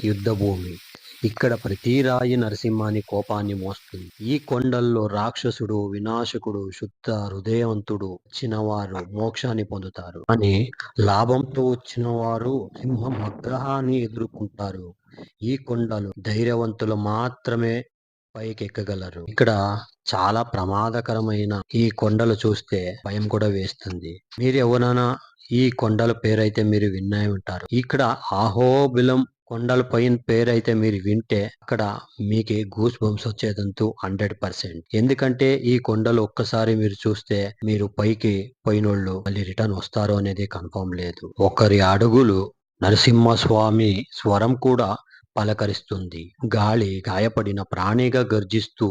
యుద్ధభూమి. ఇక్కడ ప్రతి రాయి నరసింహాని కోపాన్ని మోస్తుంది. ఈ కొండల్లో రాక్షసుడు, వినాశకుడు, శుద్ధ హృదయవంతుడు వచ్చినవారు మోక్షాన్ని పొందుతారు. కానీ లాభంతో వచ్చిన వారు సింహం ఆగ్రహాన్ని ఎదుర్కొంటారు. ఈ కొండలు ధైర్యవంతులు మాత్రమే పైకెక్కగలరు. ఇక్కడ చాలా ప్రమాదకరమైన ఈ కొండలు చూస్తే భయం కూడా వేస్తుంది. మీరు ఎవరైనా ఈ కొండల పేరైతే మీరు వినే ఉంటారు. ఇక్కడ ఆహోబిలం కొండల పైన పేరైతే మీరు వింటే అక్కడ మీకు గూస్ బంప్స్ వచ్చేదంతూ 100%. ఎందుకంటే ఈ కొండలు ఒక్కసారి మీరు చూస్తే మీరు పైకి పోయినోళ్ళు మళ్ళీ రిటర్న్ వస్తారో అనేది కన్ఫర్మ్ లేదు. ఒకరి అడుగులు నరసింహస్వామి స్వరం కూడా పలకరిస్తుంది. గాలి గాయపడిన ప్రాణిగా గర్జిస్తూ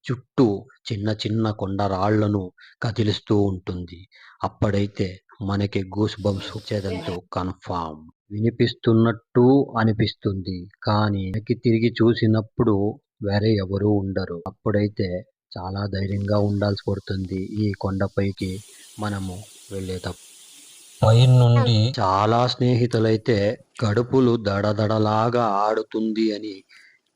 చుట్టూ చిన్న చిన్న కొండరాళ్లను కదిలిస్తూ ఉంటుంది. అప్పుడైతే మనకి గూస్ బంప్స్ వచ్చేదంటూ కన్ఫామ్. వినిపిస్తున్నట్టు అనిపిస్తుంది, కానీ వెనక్కి తిరిగి చూసినప్పుడు వేరే ఎవరూ ఉండరు. అప్పుడైతే చాలా ధైర్యంగా ఉండాల్సి పడుతుంది ఈ కొండపైకి మనము వెళ్ళేటప్పుడు. పైనుండి చాలా స్నేహితులైతే కడుపులు దడదడలాగా ఆడుతుంది అని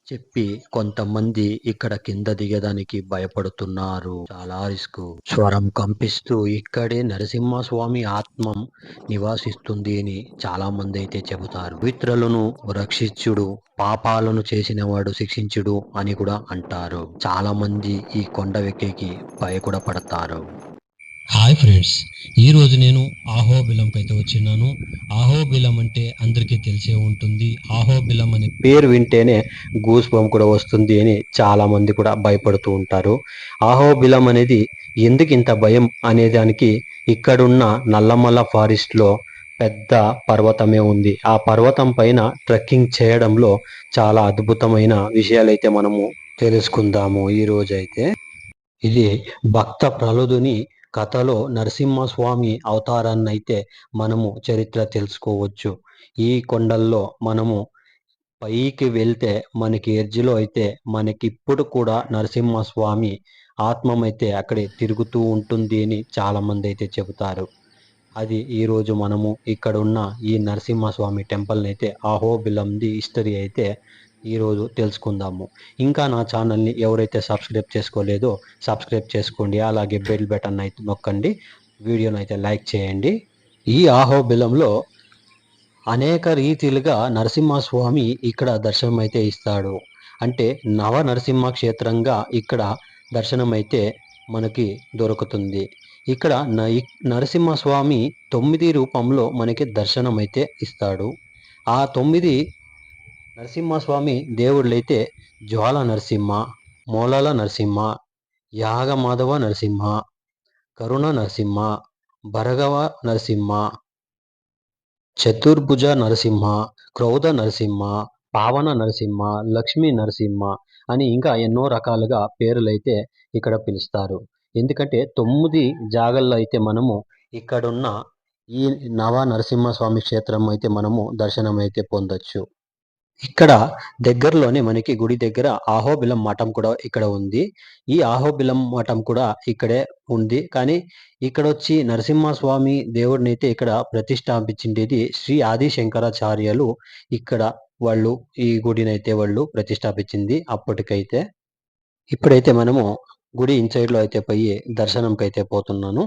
చెప్పి కొంతమంది ఇక్కడ కింద దిగడానికి భయపడుతున్నారు. చాలా రిస్క్. స్వరం కంపిస్తూ ఇక్కడే నరసింహస్వామి ఆత్మం నివాసిస్తుంది అని చాలా మంది అయితే చెబుతారు. పవిత్రులను రక్షించుడు, పాపాలను చేసినవాడు శిక్షించుడు అని కూడా అంటారు. చాలా మంది ఈ కొండ ఎక్కేకి భయ పడతారు. హాయ్ ఫ్రెండ్స్, ఈరోజు నేను అహోబిలంకి అయితే వచ్చినాను. అహోబిలం అంటే అందరికీ తెలిసే ఉంటుంది. అహోబిలం అనే పేరు వింటేనే గూస్ బంప్ కూడా వస్తుంది అని చాలా మంది కూడా భయపడుతూ ఉంటారు. అహోబిలం అనేది ఎందుకు ఇంత భయం అనే దానికి ఇక్కడున్న నల్లమల్ల ఫారెస్ట్లో పెద్ద పర్వతమే ఉంది. ఆ పర్వతం పైన ట్రెక్కింగ్ చేయడంలో చాలా అద్భుతమైన విషయాలైతే మనము తెలుసుకుందాము ఈ రోజైతే. ఇది భక్త ప్రహ్లాదుని కథలో నరసింహస్వామి అవతారాన్ని అయితే మనము చరిత్ర తెలుసుకోవచ్చు. ఈ కొండల్లో మనము పైకి వెళ్తే మనకి ఎడ్జ్లో అయితే మనకి ఇప్పుడు కూడా నరసింహస్వామి ఆత్మమైతే అక్కడే తిరుగుతూ ఉంటుంది అని చాలా మంది అయితే చెబుతారు. అది ఈరోజు మనము ఇక్కడ ఉన్న ఈ నరసింహస్వామి టెంపుల్ని అయితే అహోబిలంది హిస్టరీ అయితే ఈరోజు తెలుసుకుందాము. ఇంకా నా ఛానల్ని ఎవరైతే సబ్స్క్రైబ్ చేసుకోలేదో సబ్స్క్రైబ్ చేసుకోండి. అలాగే బెల్ బటన్ అయితే నొక్కండి. వీడియోని అయితే లైక్ చేయండి. ఈ అహోబిలంలో అనేక రీతిలుగా నరసింహస్వామి ఇక్కడ దర్శనం అయితే ఇస్తాడు. అంటే నవ నరసింహ క్షేత్రంగా ఇక్కడ దర్శనం అయితే మనకి దొరుకుతుంది. ఇక్కడ నరసింహస్వామి 9 రూపంలో మనకి దర్శనం అయితే ఇస్తాడు. ఆ 9 నరసింహస్వామి దేవుళ్ళైతే జ్వాల నరసింహ, మూలాల నరసింహ, యాగమాధవ నరసింహ, కరుణ నరసింహ, భరగవ నరసింహ, చతుర్భుజ నరసింహ, క్రౌధ నరసింహ, పావన నరసింహ, లక్ష్మీ నరసింహ అని ఇంకా ఎన్నో రకాలుగా పేర్లైతే ఇక్కడ పిలుస్తారు. ఎందుకంటే 9 జాగల్లో అయితే మనము ఇక్కడున్న ఈ నవ నరసింహస్వామి క్షేత్రం అయితే మనము దర్శనం అయితే పొందొచ్చు. ఇక్కడ దగ్గరలోనే మనకి గుడి దగ్గర అహోబిలం మఠం కూడా ఇక్కడ ఉంది. ఈ అహోబిలం మఠం కూడా ఇక్కడే ఉంది. కానీ ఇక్కడ వచ్చి నరసింహస్వామి దేవుడిని అయితే ఇక్కడ ప్రతిష్టాపించిండేది శ్రీ ఆది శంకరాచార్యులు. ఇక్కడ వాళ్ళు ఈ గుడిని అయితే వాళ్ళు ప్రతిష్టాపించింది అప్పటికైతే. ఇప్పుడైతే మనము గుడి ఇన్సైడ్లో అయితే పోయి దర్శనంకి అయితే పోతున్నాను.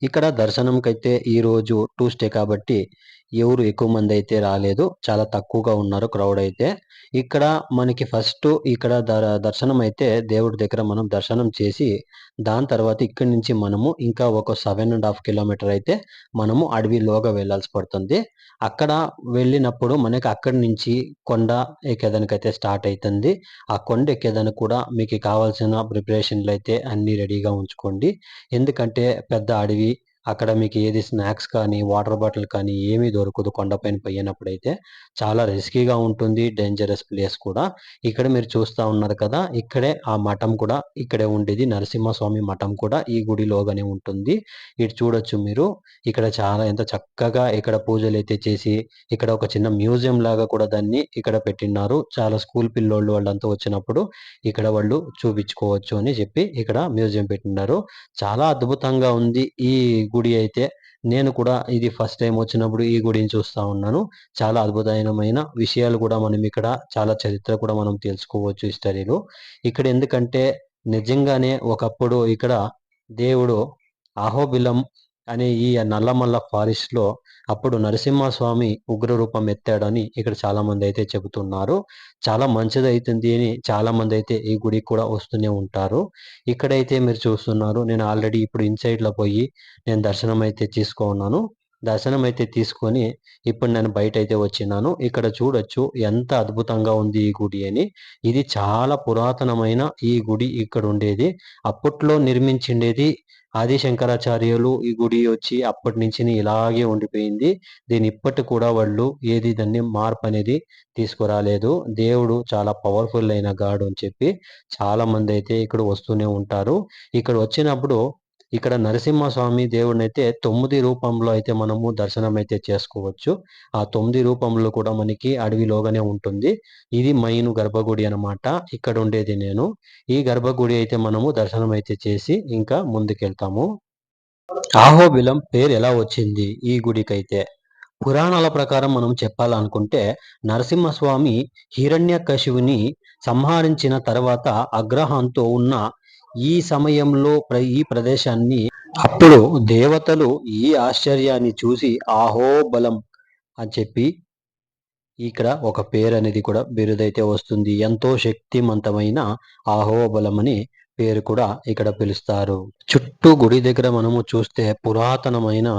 ఇక్కడ దర్శనంకైతే ఈరోజు ట్యూస్డే కాబట్టి ఎవరు ఎక్కువ మంది అయితే రాలేదు. చాలా తక్కువగా ఉన్నారు క్రౌడ్ అయితే. ఇక్కడ మనకి ఫస్ట్ ఇక్కడ దర్శనం అయితే దేవుడి దగ్గర మనం దర్శనం చేసి దాని తర్వాత ఇక్కడి నుంచి మనము ఇంకా ఒక 7.5 కిలోమీటర్ అయితే మనము అడవిలోగా వెళ్ళాల్సి పడుతుంది. అక్కడ వెళ్ళినప్పుడు మనకి అక్కడి నుంచి కొండ ఎక్కేదానికైతే స్టార్ట్ అవుతుంది. ఆ కొండ ఎక్కేదానికి కూడా మీకు కావాల్సిన ప్రిపరేషన్లు అయితే అన్నీ రెడీగా ఉంచుకోండి. ఎందుకంటే పెద్ద అడవి, అక్కడ మీకు ఏది స్నాక్స్ కానీ వాటర్ బాటిల్ కానీ ఏమీ దొరకదు. కొండపైన పోయినప్పుడైతే చాలా రిస్కీగా ఉంటుంది, డేంజరస్ ప్లేస్ కూడా. ఇక్కడ మీరు చూస్తూ ఉన్నారు కదా, ఇక్కడే ఆ మఠం కూడా ఇక్కడే ఉండేది. నరసింహస్వామి మఠం కూడా ఈ గుడిలోగానే ఉంటుంది. ఇటు చూడొచ్చు మీరు. ఇక్కడ చాలా ఎంత చక్కగా ఇక్కడ పూజలు అయితే చేసి ఇక్కడ ఒక చిన్న మ్యూజియం లాగా కూడా దాన్ని ఇక్కడ పెట్టిన్నారు. చాలా స్కూల్ పిల్లోళ్ళు వాళ్ళంతా వచ్చినప్పుడు ఇక్కడ వాళ్ళు చూపించుకోవచ్చు అని చెప్పి ఇక్కడ మ్యూజియం పెట్టినారు. చాలా అద్భుతంగా ఉంది ఈ గుడి అయితే. నేను కూడా ఇది ఫస్ట్ టైం వచ్చినప్పుడు ఈ గుడిని చూస్తా ఉన్నాను. చాలా అద్భుతమైన విషయాలు కూడా మనం ఇక్కడ చాలా చరిత్ర కూడా మనం తెలుసుకోవచ్చు హిస్టరీలో. ఇక్కడ ఎందుకంటే నిజంగానే ఒకప్పుడు ఇక్కడ దేవుడు అహోబిలం అనే ఈ నల్లమల్ల ఫారెస్ట్‌లో అప్పుడు నరసింహస్వామి ఉగ్ర రూపం ఎత్తాడని ఇక్కడ చాలామంది అయితే చెబుతున్నారు. చాలా మంచిదైతుంది అని చాలామందైతే ఈ గుడికి కూడా వస్తూనే ఉంటారు. ఇక్కడైతే మీరు చూస్తున్నారు. నేను ఆల్రెడీ ఇప్పుడు ఇన్‌సైడ్‌లో పోయి నేను దర్శనం అయితే తీసుకున్నాను. దర్శనం అయితే తీసుకొని ఇప్పుడు నేను బయటైతే వచ్చినాను. ఇక్కడ చూడొచ్చు ఎంత అద్భుతంగా ఉంది ఈ గుడి అని. ఇది చాలా పురాతనమైన ఈ గుడి ఇక్కడుండేది. అప్పట్లో నిర్మించిండేది ఆది శంకరాచార్యులు. ఈ గుడి వచ్చి అప్పటినుంచిని ఇలాగే ఉండిపోయింది. దీన్ని ఇప్పటికి కూడా వాళ్ళు దాన్ని మార్పనేది తీసుకురాలేదు. దేవుడు చాలా పవర్‌ఫుల్ అయిన గాడ్ అని చెప్పి చాలామందైతే ఇక్కడ వస్తూనే ఉంటారు. ఇక్కడ వచ్చినప్పుడు ఇక్కడ నరసింహస్వామి దేవుడినైతే 9 రూపంలో అయితే మనము దర్శనం అయితే చేసుకోవచ్చు. ఆ 9 రూపంలో కూడా మనకి అడవిలోగానే ఉంటుంది. ఇది మెయిన్ గర్భగుడి అన్నమాట. ఇక్కడ ఉండేది నేను. ఈ గర్భగుడి అయితే మనము దర్శనం అయితే చేసి ఇంకా ముందుకెళ్తాము. అహోబిలం పేరు ఎలా వచ్చింది ఈ గుడికైతే? పురాణాల ప్రకారం మనం చెప్పాలనుకుంటే నరసింహస్వామి హిరణ్యకశిపుని సంహరించిన తర్వాత ఆగ్రహంతో ఉన్న ఈ సమయంలో ఈ ప్రదేశాన్ని అప్పుడు దేవతలు ఈ ఆశ్చర్యాన్ని చూసి అహోబలం అని చెప్పి ఇక్కడ ఒక పేరు అనేది కూడా బిరుదైతే వస్తుంది. ఎంతో శక్తిమంతమైన అహోబలం అని పేరు కూడా ఇక్కడ పిలుస్తారు. చుట్టూ గుడి దగ్గర మనము చూస్తే పురాతనమైన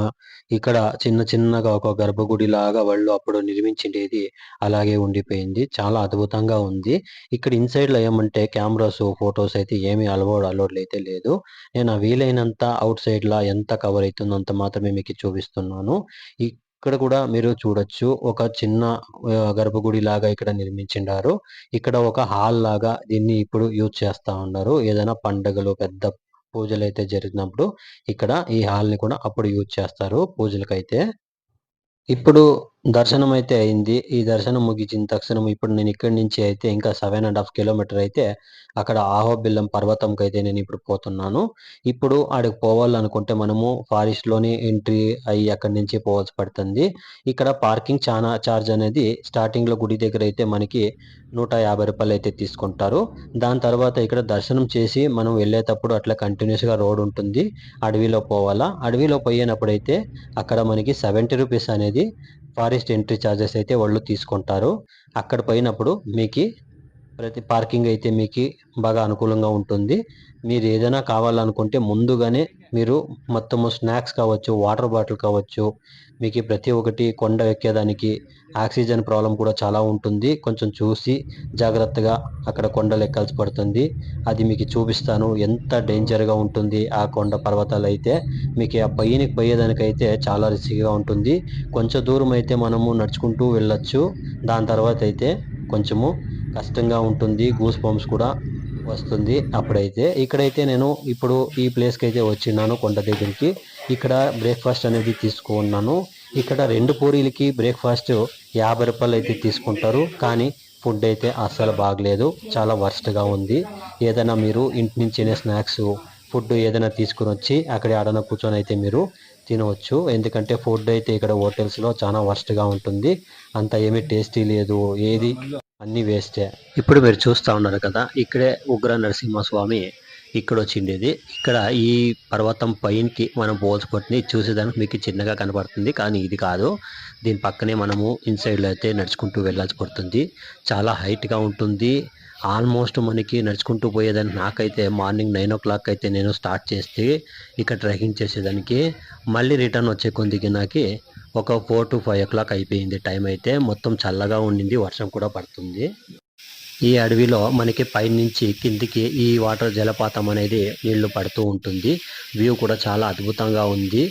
ఇక్కడ చిన్న చిన్నగా ఒక గర్భగుడి లాగా వాళ్ళు అప్పుడు నిర్మించిండేది అలాగే ఉండిపోయింది. చాలా అద్భుతంగా ఉంది. ఇక్కడ ఇన్‌సైడ్‌లో ఏమంటే కెమెరాస్, ఫోటోస్ అయితే ఏమీ అలౌడ్ అయితే లేదు. నేను వీలైనంత ఔట్ సైడ్‌లా ఎంత కవర్ అయితుందో అంత మాత్రమే మీకు చూపిస్తున్నాను. ఇక్కడ కూడా మీరు చూడొచ్చు. ఒక చిన్న గర్భగుడి లాగా ఇక్కడ నిర్మించిండారు. ఇక్కడ ఒక హాల్ లాగా దీన్ని ఇప్పుడు యూజ్ చేస్తా ఉన్నారు. ఏదైనా పండుగలు పెద్ద పూజలైతే జరిగినప్పుడు ఇక్కడ ఈ హాల్‌ని కూడా అప్పుడు యూజ్ చేస్తారు పూజలకైతే. ఇప్పుడు దర్శనం అయితే అయింది. ఈ దర్శనం ముగిసిన తక్షణం ఇప్పుడు నేను ఇక్కడి నుంచి అయితే ఇంకా 7½ కిలోమీటర్ అయితే అక్కడ అహోబిలం పర్వతంకైతే నేను ఇప్పుడు పోతున్నాను. ఇప్పుడు ఆడికి పోవాలనుకుంటే మనము ఫారెస్ట్‌లోనే ఎంట్రీ అయ్యి అక్కడి నుంచి పోవాల్సి పడుతుంది. ఇక్కడ పార్కింగ్ చార్జ్ అనేది స్టార్టింగ్‌లో గుడి దగ్గర అయితే మనకి రూ. 150 అయితే తీసుకుంటారు. దాని తర్వాత ఇక్కడ దర్శనం చేసి మనం వెళ్ళేటప్పుడు అట్లా కంటిన్యూస్‌గా రోడ్ ఉంటుంది. అడవిలో పోవాలా. అడవిలో పోయినప్పుడైతే అక్కడ మనకి రూ. 70 అనేది ఫారెస్ట్ ఎంట్రీ చార్జెస్ అయితే వాళ్ళు తీసుకుంటారు. అక్కడ పోయినప్పుడు మీకి ప్రతి పార్కింగ్ అయితే మీకి బాగా అనుకూలంగా ఉంటుంది. మీరు ఏదైనా కావాలనుకుంటే ముందుగానే మీరు మొత్తము స్నాక్స్ కావచ్చు, వాటర్ బాటిల్ కావచ్చు, మీకు ప్రతి ఒక్కటి కొండ ఎక్కేదానికి ఆక్సిజన్ ప్రాబ్లమ్ కూడా చాలా ఉంటుంది. కొంచెం చూసి జాగ్రత్తగా అక్కడ కొండలు ఎక్కాల్సి పడుతుంది. అది మీకు చూపిస్తాను. ఎంత డేంజర్‌గా ఉంటుంది ఆ కొండ పర్వతాలైతే. మీకు ఆ పైనకి పోయేదానికైతే చాలా రిస్కీగా ఉంటుంది. కొంచెం దూరం అయితే మనము నడుచుకుంటూ వెళ్ళొచ్చు. దాని తర్వాత అయితే కొంచెము కష్టంగా ఉంటుంది. గూస్ బంప్స్ కూడా వస్తుంది అప్పుడైతే. ఇక్కడైతే నేను ఇప్పుడు ఈ ప్లేస్‌కి అయితే వచ్చినాను కొండ దగ్గరికి. ఇక్కడ బ్రేక్‌ఫాస్ట్ అనేది తీసుకున్నాను. ఇక్కడ 2 పూరీలకి బ్రేక్‌ఫాస్ట్ రూ. 50 అయితే తీసుకుంటారు. కానీ ఫుడ్ అయితే అస్సలు బాగలేదు. చాలా వర్స్ట్‌గా ఉంది. ఏదైనా మీరు ఇంటి నుంచినే స్నాక్స్, ఫుడ్ ఏదైనా తీసుకొనొచ్చి అక్కడ ఏడన్నా కూర్చొని అయితే మీరు తినవచ్చు. ఎందుకంటే ఫుడ్ అయితే ఇక్కడ హోటల్స్‌లో చాలా వర్స్ట్‌గా ఉంటుంది. అంత ఏమీ టేస్టీ లేదు. ఏది అన్నీ వేస్టే. ఇప్పుడు మీరు చూస్తా ఉన్నారు కదా! ఇక్కడే ఉగ్ర నరసింహస్వామి ఇక్కడొచ్చిండేది. ఇక్కడ ఈ పర్వతం పైనకి మనం పోల్చుకొని చూసేదానికి మీకు చిన్నగా కనపడుతుంది. కానీ ఇది కాదు. దీని పక్కనే మనము ఇన్‌సైడ్‌లో అయితే నడుచుకుంటూ వెళ్ళాల్సి పడుతుంది. చాలా హైట్‌గా ఉంటుంది. ఆల్మోస్ట్ మనకి నడుచుకుంటూ పోయేదానికి నాకైతే మార్నింగ్ 9:00 అయితే నేను స్టార్ట్ చేస్తే ఇక్కడ ట్రెక్కింగ్ చేసేదానికి మళ్ళీ రిటర్న్ వచ్చే కొద్దికి నాకి ఒక 4-5 అయిపోయింది టైం అయితే. మొత్తం చల్లగా ఉండింది. వర్షం కూడా పడుతుంది. ఈ అడవిలో మనకి పైనుంచి కిందికి ఈ వాటర్ జలపాతం అనేది నీళ్లు పడుతూ ఉంటుంది. వ్యూ కూడా చాలా అద్భుతంగా ఉంది.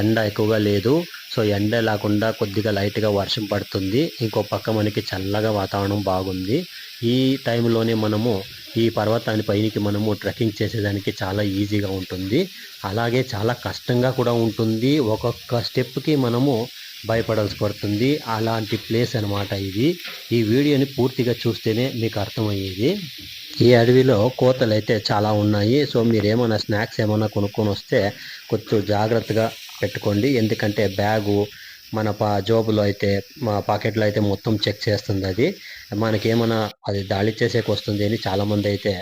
ఎండ ఎక్కువగా లేదు. సో ఎండ లేకుండా కొద్దిగా లైట్‌గా వర్షం పడుతుంది. ఇంకో పక్క మనకి చల్లగా వాతావరణం బాగుంది. ఈ టైంలోనే మనము ఈ పర్వతాన్ని పైనికి మనము ట్రెక్కింగ్ చేసేదానికి చాలా ఈజీగా ఉంటుంది. అలాగే చాలా కష్టంగా కూడా ఉంటుంది. ఒక్కొక్క స్టెప్‌కి మనము భయపడాల్సి పడుతుంది. అలాంటి ప్లేస్ అన్నమాట ఇది. ఈ వీడియోని పూర్తిగా చూస్తేనే మీకు అర్థమయ్యేది. ఈ అడవిలో కోతలైతే చాలా ఉన్నాయి. సో మీరేమన్నా స్నాక్స్ ఏమన్నా కొనుక్కొని వస్తే కొంచెం జాగ్రత్తగా పెట్టుకోండి. ఎందుకంటే బ్యాగు మన జోబులో అయితే మా పాకెట్లో అయితే మొత్తం చెక్ చేస్తుంది అది. మనకేమన్నా అది దాడి చేసేకి వస్తుంది అని చాలామంది అయితే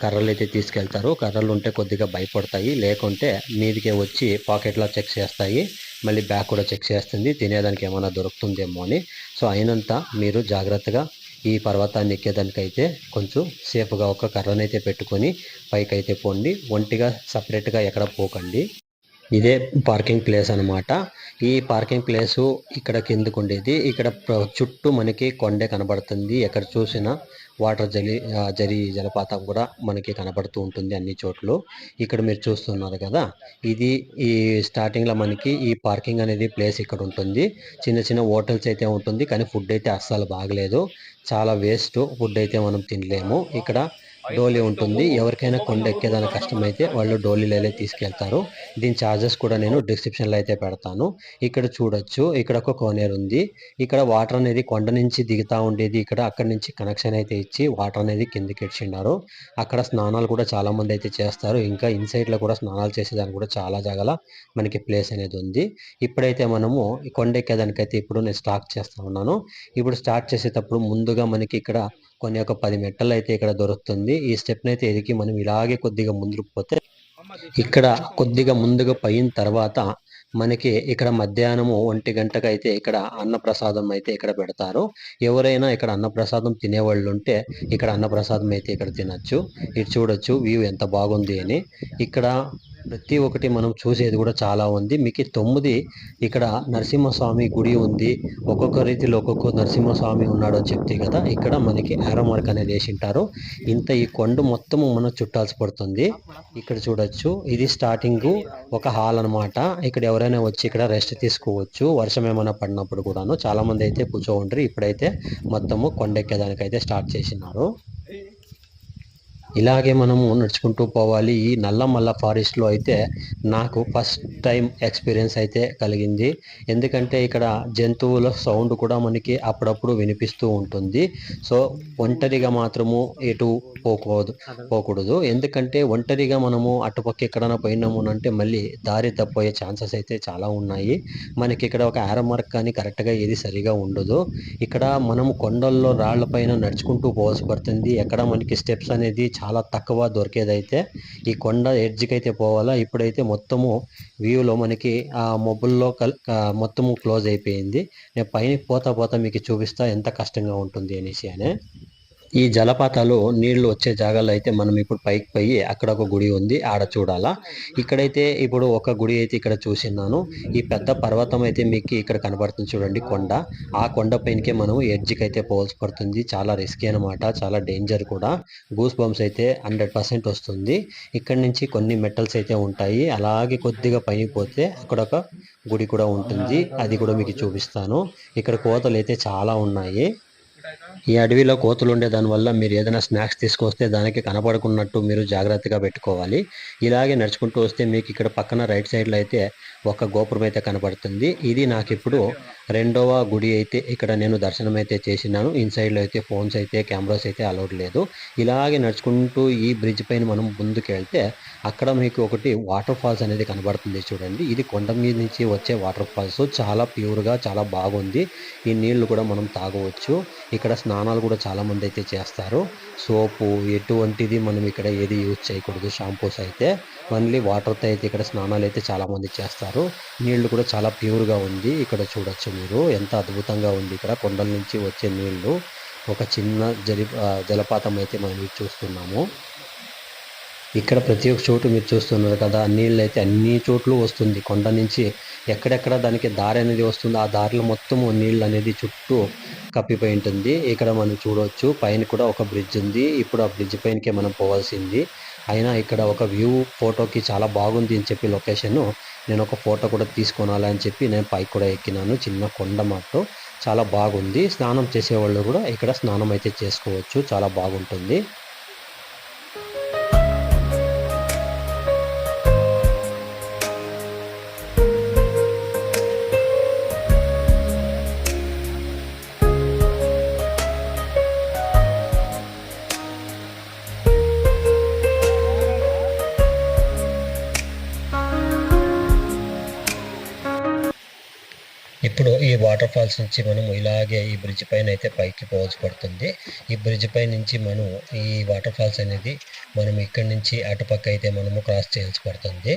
కర్రలు అయితే తీసుకెళ్తారు. కర్రలు ఉంటే కొద్దిగా భయపడతాయి, లేకుంటే మీదికే వచ్చి పాకెట్లో చెక్ చేస్తాయి, మళ్ళీ బ్యాగ్ కూడా చెక్ చేస్తుంది తినేదానికి ఏమైనా దొరుకుతుందేమో అని. సో అయినంత మీరు జాగ్రత్తగా ఈ పర్వతాన్ని ఎక్కేదానికైతే కొంచెం సేఫ్గా ఒక కర్రనైతే పెట్టుకొని పైకైతే పోండి. ఒంటిగా సపరేట్గా ఎక్కడ పోకండి. ఇదే పార్కింగ్ ప్లేస్ అనమాట. ఈ పార్కింగ్ ప్లేసు ఇక్కడ కిందకు ఉండేది. ఇక్కడ చుట్టూ మనకి కొండే కనబడుతుంది. ఎక్కడ చూసినా వాటర్ జలపాతం కూడా మనకి కనబడుతూ ఉంటుంది అన్ని చోట్ల. ఇక్కడ మీరు చూస్తున్నారు కదా, ఇది ఈ స్టార్టింగ్లో మనకి ఈ పార్కింగ్ అనేది ప్లేస్ ఇక్కడ ఉంటుంది. చిన్న చిన్న హోటల్స్ అయితే ఉంటుంది, కానీ ఫుడ్ అయితే అస్సలు బాగలేదు. చాలా వేస్ట్ ఫుడ్ అయితే మనం తినలేము. ఇక్కడ డోలీ ఉంటుంది. ఎవరికైనా కొండ ఎక్కేదాని కష్టమైతే వాళ్ళు డోలీలలో తీసుకెళ్తారు. దీని ఛార్జెస్ కూడా నేను డిస్క్రిప్షన్లో అయితే పెడతాను. ఇక్కడ చూడొచ్చు, ఇక్కడ ఒక కోనేరు ఉంది. ఇక్కడ వాటర్ అనేది కొండ నుంచి దిగుతూ ఉండేది. అక్కడి నుంచి కనెక్షన్ అయితే ఇచ్చి వాటర్ అనేది కిందకి ఇచ్చిన్నారు. అక్కడ స్నానాలు కూడా చాలా మంది అయితే చేస్తారు. ఇంకా ఇన్సైడ్లో కూడా స్నానాలు చేసేదానికి కూడా చాలా జాగాల మనకి ప్లేస్ అనేది ఉంది. ఇప్పుడైతే మనము కొండ ఎక్కేదానికైతే ఇప్పుడు నేను స్టార్ట్ చేస్తా ఉన్నాను. ఇప్పుడు స్టార్ట్ చేసేటప్పుడు ముందుగా మనకి ఇక్కడ కొన్ని ఒక 10 మెట్టలు అయితే ఇక్కడ దొరుకుతుంది. ఈ స్టెప్ని అయితే ఎదిగి మనం ఇలాగే కొద్దిగా ముందుకు పోతే ఇక్కడ కొద్దిగా ముందుగా పోయిన తర్వాత మనకి ఇక్కడ మధ్యాహ్నము 1 గంటకు అయితే ఇక్కడ అన్నప్రసాదం అయితే ఇక్కడ పెడతారు. ఎవరైనా ఇక్కడ అన్నప్రసాదం తినేవాళ్ళు ఉంటే ఇక్కడ అన్నప్రసాదం అయితే ఇక్కడ తినచ్చు. ఇది చూడొచ్చు వ్యూ ఎంత బాగుంది అని. ఇక్కడ ప్రతి ఒక్కటి మనం చూసేది కూడా చాలా ఉంది. మీకు 9 ఇక్కడ నరసింహస్వామి గుడి ఉంది. ఒక్కొక్క రీతిలో ఒక్కొక్క నరసింహస్వామి ఉన్నాడు అని చెప్తే కదా, ఇక్కడ మనకి ఆరో మార్క్ అనేది వేసింటారు. ఇంత ఈ కొండ మొత్తము మనం చుట్టాల్సి పడుతుంది. ఇక్కడ చూడొచ్చు, ఇది స్టార్టింగ్ ఒక హాల్ అనమాట. ఇక్కడ ఎవరైనా వచ్చి ఇక్కడ రెస్ట్ తీసుకోవచ్చు. వర్షం ఏమైనా పడినప్పుడు కూడాను. చాలా మంది అయితే కూర్చోంటారు. ఇప్పుడైతే మొత్తము కొండెక్కేదానికైతే స్టార్ట్ చేసినారు. ఇలాగే మనము నడుచుకుంటూ పోవాలి. ఈ నల్లమల్ల ఫారెస్ట్లో అయితే నాకు ఫస్ట్ టైం ఎక్స్పీరియన్స్ అయితే కలిగింది. ఎందుకంటే ఇక్కడ జంతువుల సౌండ్ కూడా మనకి అప్పుడప్పుడు వినిపిస్తూ ఉంటుంది. సో ఒంటరిగా మాత్రము ఎటు పోకూడదు. ఎందుకంటే ఒంటరిగా మనము అటుపక్క ఎక్కడైనా పోయినాము అంటే మళ్ళీ దారి తప్పోయే ఛాన్సెస్ అయితే చాలా ఉన్నాయి. మనకి ఇక్కడ ఒక ఆరో మార్క్ కానీ కరెక్ట్గా ఏది సరిగా ఉండదు. ఇక్కడ మనము కొండల్లో రాళ్ల పైన నడుచుకుంటూ పోవాల్సి పడుతుంది. ఎక్కడ మనకి స్టెప్స్ అనేది చాలా తక్కువ దొరికేదైతే ఈ కొండ ఎడ్జ్కి అయితే పోవాలా. ఇప్పుడైతే మొత్తము వ్యూలో మనకి ఆ మబ్బుల్లో మొత్తము క్లోజ్ అయిపోయింది. నేను పైన పోతా మీకు చూపిస్తా ఎంత కష్టంగా ఉంటుంది అనేసి అనే. ఈ జలపాతాలు నీళ్లు వచ్చే జాగాలో అయితే మనం ఇప్పుడు పైకి పోయి అక్కడ ఒక గుడి ఉంది, ఆడ చూడాలా. ఇక్కడైతే ఇప్పుడు ఒక గుడి అయితే ఇక్కడ చూసినాను. ఈ పెద్ద పర్వతం అయితే మీకు ఇక్కడ కనబడుతుంది చూడండి, కొండ. ఆ కొండ పైనకే మనం ఎడ్జ్కి అయితే పోవాల్సి పడుతుంది. చాలా రిస్కీ అనమాట, చాలా డేంజర్ కూడా. గూస్ బంప్స్ అయితే 100% వస్తుంది. ఇక్కడ నుంచి కొన్ని మెటల్స్ అయితే ఉంటాయి. అలాగే కొద్దిగా పైకి పోతే అక్కడ ఒక గుడి కూడా ఉంటుంది, అది కూడా మీకు చూపిస్తాను. ఇక్కడ కోతలు అయితే చాలా ఉన్నాయి. ఈ అడవిలో కోతులు ఉండే దానివల్ల మీరు ఏదైనా స్నాక్స్ తీసుకొస్తే దానికి కనపడుకున్నట్టు మీరు జాగ్రత్తగా పెట్టుకోవాలి. ఇలాగే నడుచుకుంటూ వస్తే మీకు ఇక్కడ పక్కన రైట్ సైడ్లో అయితే ఒక గోపురం అయితే కనపడుతుంది. ఇది నాకు ఇప్పుడు 2వ గుడి అయితే ఇక్కడ నేను దర్శనం అయితే చేసినాను. ఇన్సైడ్లో అయితే ఫోన్స్ అయితే కెమెరాస్ అయితే అలౌడ్ లేదు. ఇలాగే నడుచుకుంటూ ఈ బ్రిడ్జ్ పైన మనం ముందుకు వెళ్తే అక్కడ మీకు ఒకటి వాటర్ ఫాల్స్ అనేది కనబడుతుంది చూడండి. ఇది కొండ మీద నుంచి వచ్చే వాటర్ ఫాల్స్. చాలా ప్యూర్గా చాలా బాగుంది. ఈ నీళ్లు కూడా మనం తాగవచ్చు. ఇక్కడ స్నానాలు కూడా చాలా మంది అయితే చేస్తారు. సోపు ఎటువంటిది మనం ఇక్కడ ఏది యూజ్ చేయకూడదు. షాంపూస్ అయితే ఓన్లీ వాటర్తో అయితే ఇక్కడ స్నానాలు అయితే చాలా మంది చేస్తారు. నీళ్లు కూడా చాలా ప్యూర్గా ఉంది. ఇక్కడ చూడొచ్చు మీరు ఎంత అద్భుతంగా ఉంది. ఇక్కడ కొండల నుంచి వచ్చే నీళ్లు, ఒక చిన్న జలపాతం అయితే మనం చూస్తున్నాము. ఇక్కడ ప్రతి ఒక్క చోటు మీరు చూస్తున్నారు కదా, నీళ్ళు అయితే అన్ని చోట్ల వస్తుంది. కొండ నుంచి ఎక్కడెక్కడ దానికి దారి అనేది వస్తుంది, ఆ దారిలో మొత్తము నీళ్ళు అనేది చుట్టూ కప్పిపోయి ఉంటుంది. ఇక్కడ మనం చూడవచ్చు పైన కూడా ఒక బ్రిడ్జ్ ఉంది. ఇప్పుడు ఆ బ్రిడ్జ్ పైనకే మనం పోవాల్సింది. అయినా ఇక్కడ ఒక వ్యూ ఫోటోకి చాలా బాగుంది అని చెప్పి లొకేషన్, నేను ఒక ఫోటో కూడా తీసుకోనాలి అని చెప్పి నేను పైకి కూడా ఎక్కినాను. చిన్న కొండ మాట చాలా బాగుంది. స్నానం చేసేవాళ్ళు కూడా ఇక్కడ స్నానం అయితే చేసుకోవచ్చు, చాలా బాగుంటుంది. ఇప్పుడు ఈ వాటర్ ఫాల్స్ నుంచి మనం ఇలాగే ఈ బ్రిడ్జ్ పైన అయితే పైకి పోవాల్సి పడుతుంది. ఈ బ్రిడ్జ్ పై నుంచి మనం ఈ వాటర్ ఫాల్స్ అనేది మనం ఇక్కడి నుంచి అటుపక్క అయితే మనము క్రాస్ చేయాల్సి పడుతుంది.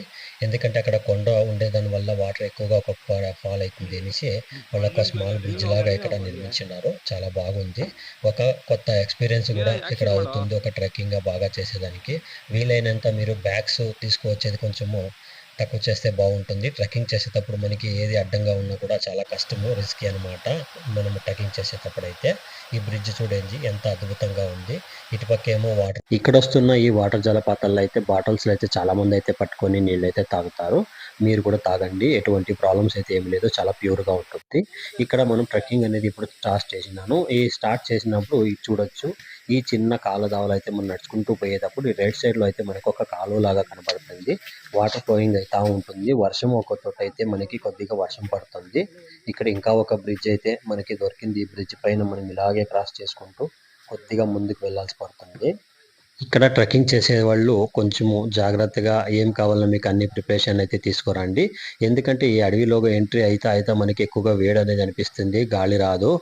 ఎందుకంటే అక్కడ కొండ ఉండేదాని వల్ల వాటర్ ఎక్కువగా ఒక ఫాల్ అవుతుంది అనేసి వాళ్ళు ఒక స్మాల్ బ్రిడ్జ్ లాగా ఇక్కడ నిర్మించినారు. చాలా బాగుంది. ఒక కొత్త ఎక్స్పీరియన్స్ కూడా ఇక్కడ అవుతుంది ఒక ట్రెక్కింగ్ బాగా చేసేదానికి. వీలైనంత మీరు బ్యాగ్స్ తీసుకువచ్చేది కొంచెము తక్కువ చేస్తే బాగుంటుంది. ట్రెక్కింగ్ చేసేటప్పుడు మనకి ఏది అడ్డంగా ఉన్నా కూడా చాలా కష్టము, రిస్కీ అనమాట. మనము ట్రెక్కింగ్ చేసేటప్పుడు అయితే ఈ బ్రిడ్జ్ చూడండి ఎంత అద్భుతంగా ఉంది. ఇటుపక్క ఏమో వాటర్. ఇక్కడ వస్తున్న ఈ వాటర్ జలపాతాల్లో అయితే బాటిల్స్ అయితే చాలా మంది అయితే పట్టుకొని నీళ్ళు అయితే తాగుతారు. మీరు కూడా తాగండి, ఎటువంటి ప్రాబ్లమ్స్ అయితే ఏమి లేదు, చాలా ప్యూర్ గా ఉంటుంది. ఇక్కడ మనం ట్రెక్కింగ్ అనేది ఇప్పుడు స్టార్ట్ చేసినాను. ఈ స్టార్ట్ చేసినప్పుడు ఇది చూడొచ్చు, ఈ చిన్న కాలువ దావలో అయితే మనం నడుచుకుంటూ పోయేటప్పుడు ఈ రైట్ సైడ్ లో అయితే మనకు ఒక కాలువ లాగా కనబడుతుంది. వాటర్ ఫ్లోయింగ్ అవుతా ఉంటుంది. వర్షం ఒక చోట అయితే మనకి కొద్దిగా వర్షం పడుతుంది. ఇక్కడ ఇంకా ఒక బ్రిడ్జ్ అయితే మనకి దొరికింది. ఈ బ్రిడ్జ్ పైన మనం ఇలాగే క్రాస్ చేసుకుంటూ కొద్దిగా ముందుకు వెళ్లాల్సి పడుతుంది. ఇక్కడ ట్రెక్కింగ్ చేసే వాళ్ళు కొంచెము జాగ్రత్తగా ఏం కావాలో మీకు అన్ని ప్రిపరేషన్ అయితే తీసుకురండి. ఎందుకంటే ఈ అడవిలోగా ఎంట్రీ అయితే మనకి ఎక్కువగా వేడి అనేది అనిపిస్తుంది, గాలి రాదు,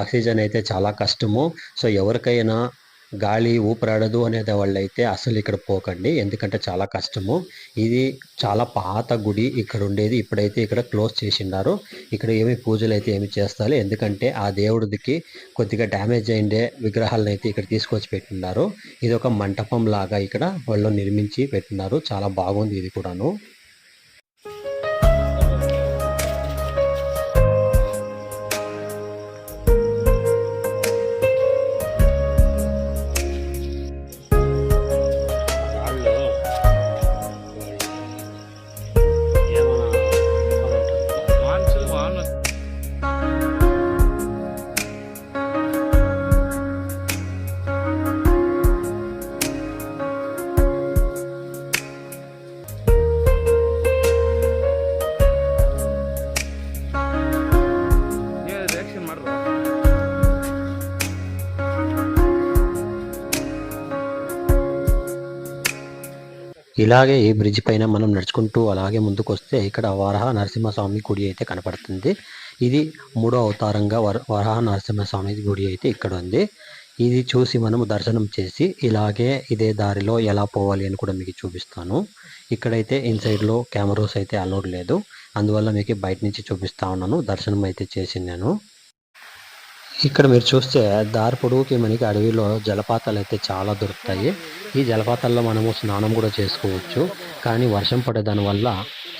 ఆక్సిజన్ అయితే చాలా కష్టము. సో ఎవరికైనా గాలి ఊపిరాడదు అనేది వాళ్ళైతే అసలు ఇక్కడ పోకండి, ఎందుకంటే చాలా కష్టము. ఇది చాలా పాత గుడి ఇక్కడ ఉండేది, ఇప్పుడైతే ఇక్కడ క్లోజ్ చేసిండారు. ఇక్కడ ఏమి పూజలు అయితే ఏమి చేస్తారు, ఎందుకంటే ఆ దేవుడికి కొద్దిగా డ్యామేజ్ అయిండే విగ్రహాలను అయితే ఇక్కడ తీసుకొచ్చి పెట్టినారు. ఇది ఒక మంటపం లాగా ఇక్కడ వాళ్ళు నిర్మించి పెట్టినారు. చాలా బాగుంది ఇది కూడాను. ఇలాగే ఈ బ్రిడ్జ్ పైన మనం నడుచుకుంటూ అలాగే ముందుకు వస్తే ఇక్కడ వరాహ నరసింహస్వామి గుడి అయితే కనపడుతుంది. ఇది 3వ అవతారంగా వరాహ నరసింహస్వామి గుడి అయితే ఇక్కడ ఉంది. ఇది చూసి మనము దర్శనం చేసి ఇలాగే ఇదే దారిలో ఎలా పోవాలి అని కూడా మీకు చూపిస్తాను. ఇక్కడైతే ఇన్సైడ్ లో కెమెరాస్ అయితే అలౌడ్ లేదు, అందువల్ల మీకు బయట నుంచి చూపిస్తా ఉన్నాను. దర్శనం అయితే చేసి నేను ఇక్కడ మీరు చూస్తే దారి పొడవుకి మనకి అడవిలో జలపాతాలు అయితే చాలా దొరుకుతాయి. ఈ జలపాతాల్లో మనము స్నానం కూడా చేసుకోవచ్చు, కానీ వర్షం పడే దాని వల్ల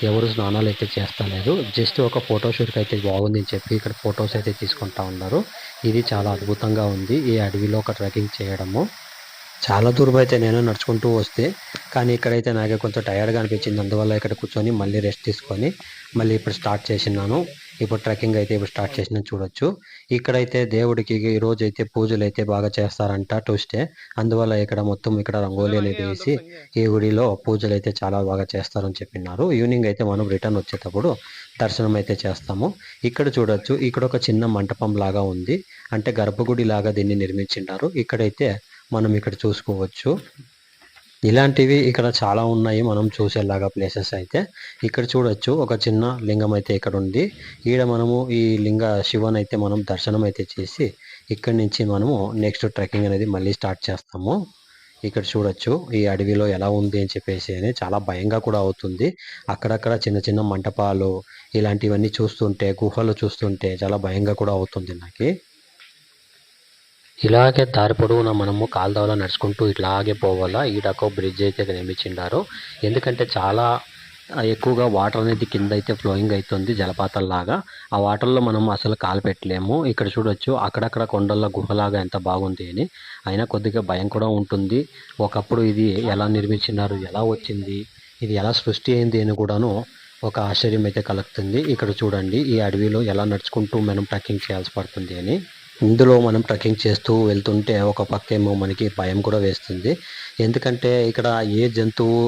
ఎవరు స్నానాలు అయితే చేస్తలేదు. జస్ట్ ఒక ఫోటోషూట్కి అయితే బాగుంది అని చెప్పి ఇక్కడ ఫొటోస్ అయితే తీసుకుంటా ఉన్నారు. ఇది చాలా అద్భుతంగా ఉంది ఈ అడవిలో ఒక ట్రెక్కింగ్ చేయడము. చాలా దూరం అయితే నేను నడుచుకుంటూ వస్తే, కానీ ఇక్కడైతే నాకు కొంచెం టైర్డ్గా అనిపించింది, అందువల్ల ఇక్కడ కూర్చొని మళ్ళీ రెస్ట్ తీసుకొని మళ్ళీ ఇప్పుడు స్టార్ట్ చేసినాను. ఇప్పుడు ట్రెక్కింగ్ అయితే ఇప్పుడు స్టార్ట్ చేసిన చూడొచ్చు. ఇక్కడైతే దేవుడికి ఈ రోజు అయితే పూజలు అయితే బాగా చేస్తారంట, ట్యూస్డే. అందువల్ల ఇక్కడ మొత్తం ఇక్కడ రంగోలీ అనేది వేసి ఈ గుడిలో పూజలు అయితే చాలా బాగా చేస్తారని చెప్పినారు. ఈవినింగ్ అయితే మనం రిటర్న్ వచ్చేటప్పుడు దర్శనం అయితే చేస్తాము. ఇక్కడ చూడొచ్చు, ఇక్కడ ఒక చిన్న మంటపం లాగా ఉంది, అంటే గర్భగుడి లాగా దీన్ని నిర్మించింటారు. ఇక్కడైతే మనం ఇక్కడ చూసుకోవచ్చు. ఇలాంటివి ఇక్కడ చాలా ఉన్నాయి మనం చూసేలాగా ప్లేసెస్ అయితే. ఇక్కడ చూడొచ్చు ఒక చిన్న లింగం అయితే ఇక్కడ ఉంది. ఈడ మనము ఈ లింగ శివన్ అయితే మనం దర్శనం అయితే చేసి ఇక్కడి నుంచి మనము నెక్స్ట్ ట్రెక్కింగ్ అనేది మళ్ళీ స్టార్ట్ చేస్తాము. ఇక్కడ చూడొచ్చు ఈ అడవిలో ఎలా ఉంది అని చెప్పేసి అని చాలా భయంగా కూడా అవుతుంది. అక్కడక్కడ చిన్న చిన్న మంటపాలు ఇలాంటివన్నీ చూస్తుంటే, గుహలు చూస్తుంటే చాలా భయంగా కూడా అవుతుంది నాకు. ఇలాగే దారి పొడవునా మనము కాల్దవలా నడుచుకుంటూ ఇట్లాగే పోవాలా. ఈడకో బ్రిడ్జ్ అయితే నిర్మించిండారు, ఎందుకంటే చాలా ఎక్కువగా వాటర్ అనేది కింద అయితే ఫ్లోయింగ్ అవుతుంది జలపాతాల్లాగా. ఆ వాటర్లో మనం అసలు కాలు పెట్టలేము. ఇక్కడ చూడొచ్చు అక్కడక్కడ కొండల్లో గుహలాగా ఎంత బాగుంది అని. అయినా కొద్దిగా భయం కూడా ఉంటుంది. ఒకప్పుడు ఇది ఎలా నిర్మించినారు, ఎలా వచ్చింది, ఇది ఎలా సృష్టి అయింది అని కూడాను ఒక ఆశ్చర్యం అయితే కలుగుతుంది. ఇక్కడ చూడండి ఈ అడవిలో ఎలా నడుచుకుంటూ మనం ట్రెక్కింగ్ చేయాల్సి పడుతుంది అని. ఇందులో మనం ట్రెక్కింగ్ చేస్తూ వెళ్తుంటే ఒక పక్కేమో మనకి భయం కూడా వేస్తుంది, ఎందుకంటే ఇక్కడ ఏ జంతువు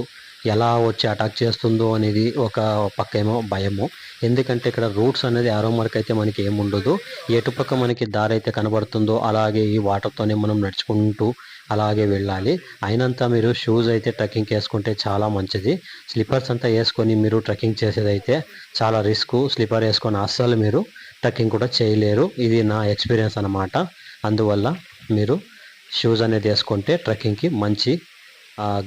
ఎలా వచ్చి అటాక్ చేస్తుందో అనేది ఒక పక్కేమో భయము. ఎందుకంటే ఇక్కడ రూట్స్ అనేది ఆరో మార్క్ అయితే మనకి ఏముండదు, ఎటుపక్క మనకి దారి అయితే కనబడుతుందో అలాగే ఈ వాటర్తోనే మనం నడుచుకుంటూ అలాగే వెళ్ళాలి. అయినంత మీరు షూస్ అయితే ట్రెక్కింగ్ వేసుకుంటే చాలా మంచిది. స్లిప్పర్స్ అంతా వేసుకొని మీరు ట్రెక్కింగ్ చేసేదైతే చాలా రిస్క్. స్లిప్పర్ వేసుకొని అస్సలు మీరు ట్రెక్కింగ్ కూడా చేయలేరు. ఇది నా ఎక్స్పీరియన్స్ అన్నమాట. అందువల్ల మీరు షూస్ అనేది వేసుకుంటే ట్రెక్కింగ్కి మంచి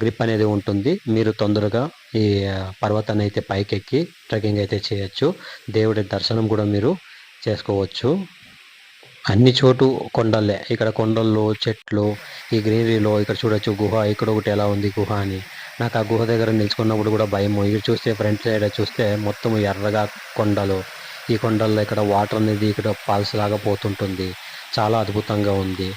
గ్రిప్ అనేది ఉంటుంది. మీరు తొందరగా ఈ పర్వతాన్ని అయితే పైకెక్కి ట్రెక్కింగ్ అయితే చేయొచ్చు. దేవుడి దర్శనం కూడా మీరు చేసుకోవచ్చు. అన్ని చోటు కొండలే, ఇక్కడ కొండల్లో చెట్లు, ఈ గ్రీనరీలో ఇక్కడ చూడొచ్చు గుహ. ఇక్కడ ఒకటి ఎలా ఉంది గుహ అని. నాకు ఆ గుహ దగ్గర నిల్చుకున్నప్పుడు కూడా భయము. ఇక్కడ చూస్తే ఫ్రంట్ సైడ్ చూస్తే మొత్తం ఎర్రగా కొండలు. ఈ కొండల్లో ఇక్కడ వాటర్ అనేది ఇక్కడ ఫాల్స్ లాగా పోతుంటుంది. చాలా అద్భుతంగా ఉంది.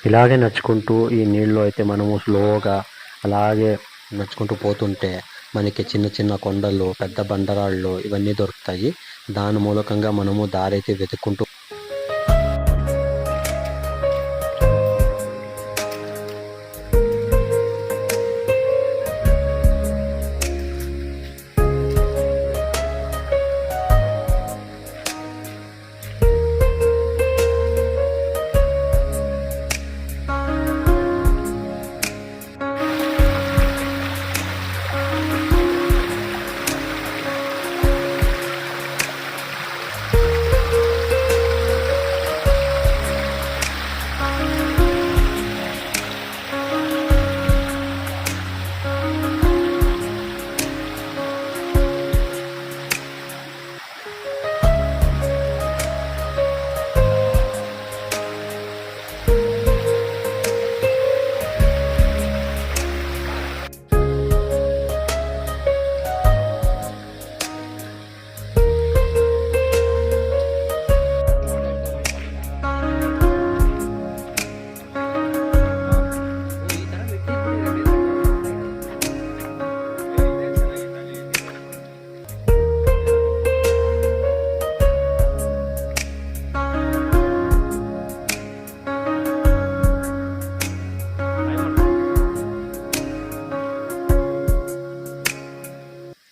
ఇలాగే నడుచుకుంటూ ఈ నీళ్ళు అయితే మనము స్లోగా అలాగే నడుచుకుంటూ పోతుంటే మనకి చిన్న చిన్న కొండలు, పెద్ద బండరాళ్ళు ఇవన్నీ దొరుకుతాయి. దాని మూలకంగా మనము దారి అయితే వెతుక్కుంటూ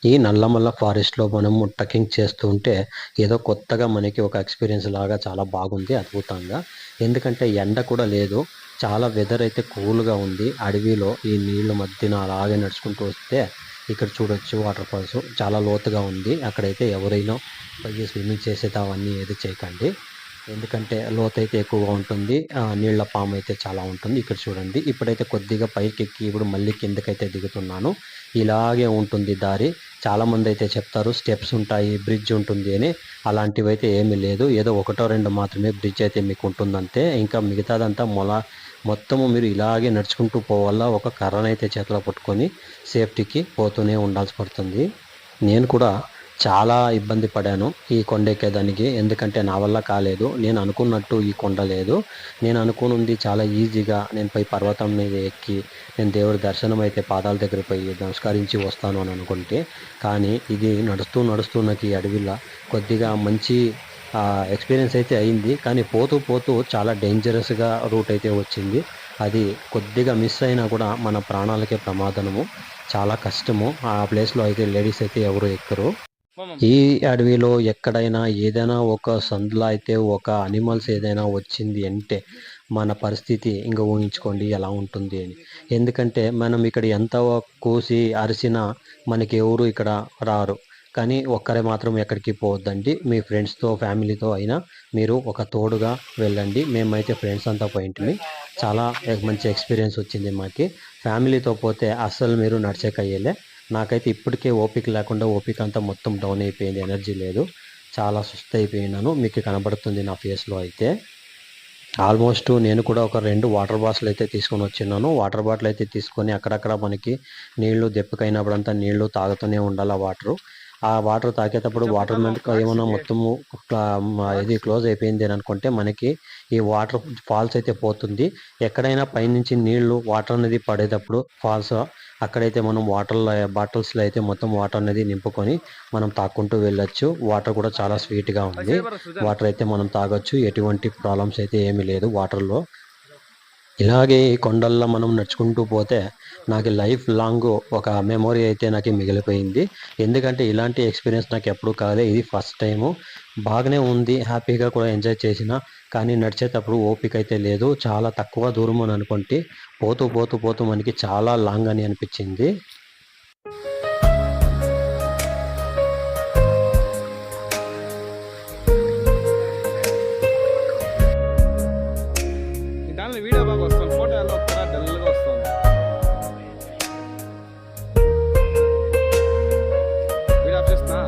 ఈ నల్లమల్ల ఫారెస్ట్లో మనము ట్రెక్కింగ్ చేస్తూ ఉంటే ఏదో కొత్తగా మనకి ఒక ఎక్స్పీరియన్స్ లాగా చాలా బాగుంది, అద్భుతంగా. ఎందుకంటే ఎండ కూడా లేదు, చాలా వెదర్ అయితే కూల్గా ఉంది. అడవిలో ఈ నీళ్ళ మధ్యన అలాగే నడుచుకుంటూ వస్తే ఇక్కడ చూడొచ్చు వాటర్ ఫాల్స్ చాలా లోతుగా ఉంది. అక్కడైతే ఎవరైనా పోయి స్విమ్మింగ్ చేసేది అవన్నీ ఏది చేయకండి, ఎందుకంటే లోతు అయితే ఎక్కువగా ఉంటుంది. నీళ్ళ పాము అయితే చాలా ఉంటుంది. ఇక్కడ చూడండి, ఇప్పుడైతే కొద్దిగా పైకి ఎక్కి ఇప్పుడు మళ్ళీ కిందకైతే దిగుతున్నాను. ఇలాగే ఉంటుంది దారి. చాలామంది అయితే చెప్తారు స్టెప్స్ ఉంటాయి, బ్రిడ్జ్ ఉంటుంది అని. అలాంటివి అయితే ఏమీ లేదు, ఏదో ఒకటో రెండు మాత్రమే బ్రిడ్జ్ అయితే మీకు ఉంటుందంతే. ఇంకా మిగతాదంతా మొత్తము మీరు ఇలాగే నడుచుకుంటూ పోవాలా. ఒక కర్రనైతే చేతిలో పట్టుకొని సేఫ్టీకి పోతూనే ఉండాల్సి పడుతుంది. నేను కూడా చాలా ఇబ్బంది పడాను ఈ కొండ ఎక్కేదానికి, ఎందుకంటే నా వల్ల కాలేదు. నేను అనుకున్నట్టు ఈ కొండ లేదు. నేను అనుకున్నది చాలా ఈజీగా నేను పోయి పర్వతం మీద ఎక్కి నేను దేవుడి దర్శనం అయితే పాదాల దగ్గర పోయి నమస్కరించి వస్తాను అని అనుకుంటే, కానీ ఇది నడుస్తూ నడుస్తూ నాకు ఈ అడవిలో కొద్దిగా మంచి ఎక్స్పీరియన్స్ అయితే అయింది. కానీ పోతూ పోతూ చాలా డేంజరస్గా రూట్ అయితే వచ్చింది. అది కొద్దిగా మిస్ అయినా కూడా మన ప్రాణాలకే ప్రమాదము, చాలా కష్టము. ఆ ప్లేస్లో అయితే లేడీస్ అయితే ఎవరు ఎక్కరు. ఈ అడవిలో ఎక్కడైనా ఏదైనా ఒక సందులో అయితే ఒక అనిమల్స్ ఏదైనా వచ్చింది అంటే మన పరిస్థితి ఇంకా ఊహించుకోండి ఎలా ఉంటుంది అని. ఎందుకంటే మనం ఇక్కడ ఎంత కూసి అరిసినా మనకి ఎవరు ఇక్కడ రారు. కానీ ఒక్కరే మాత్రం ఎక్కడికి పోవద్దండి, మీ ఫ్రెండ్స్తో ఫ్యామిలీతో అయినా మీరు ఒక తోడుగా వెళ్ళండి. మేమైతే ఫ్రెండ్స్ అంతా పోయింటిమి, చాలా మంచి ఎక్స్పీరియన్స్ వచ్చింది మాకి. ఫ్యామిలీతో పోతే అస్సలు మీరు నడిచేకయ్యేలే. నాకైతే ఇప్పటికే ఓపిక లేకుండా ఓపిక అంతా మొత్తం డౌన్ అయిపోయింది, ఎనర్జీ లేదు, చాలా సుస్థ అయిపోయినాను. మీకు కనబడుతుంది నా ఫేస్లో అయితే. ఆల్మోస్ట్ నేను కూడా ఒక 2 వాటర్ బాటిల్ అయితే తీసుకొని వచ్చినాను. వాటర్ బాటిల్ అయితే తీసుకొని అక్కడక్కడ మనకి నీళ్లు దెప్పకైనప్పుడంతా నీళ్లు తాగుతూనే ఉండాలి వాటరు. ఆ వాటర్ తాకేటప్పుడు వాటర్ మీద ఏమన్నా మొత్తము ఇది క్లోజ్ అయిపోయింది అని అనుకుంటే మనకి ఈ వాటర్ ఫాల్స్ అయితే పోతుంది. ఎక్కడైనా పైనుంచి నీళ్లు వాటర్ అనేది పడేటప్పుడు ఫాల్స్ అక్కడైతే మనం బాటిల్స్లో అయితే మొత్తం వాటర్ అనేది నింపుకొని మనం తాక్కుంటూ వెళ్ళొచ్చు. వాటర్ కూడా చాలా స్వీట్గా ఉంది. వాటర్ అయితే మనం తాగొచ్చు. ఎటువంటి ప్రాబ్లమ్స్ అయితే ఏమీ లేదు వాటర్లో. ఇలాగే ఈ కొండల్లో మనం నడుచుకుంటూ పోతే నాకు లైఫ్ లాంగ్ ఒక మెమొరీ అయితే నాకు మిగిలిపోయింది. ఎందుకంటే ఇలాంటి ఎక్స్పీరియన్స్ నాకు ఎప్పుడూ కాలే. ఇది ఫస్ట్ టైము. బాగానే ఉంది. హ్యాపీగా కూడా ఎంజాయ్ చేసిన. కానీ నడిచేటప్పుడు ఓపిక అయితే లేదు. చాలా తక్కువ దూరం అని అనుకుంటే పోతూ పోతూ పోతూ మనకి చాలా లాంగ్ అని అనిపించింది. దానిలో వీడియో బాగా వస్తుంది, ఫోటో ఎలా వస్తారా డల్గా వస్తుంది. వీడియో ఆఫ్ చేస్తున్నా.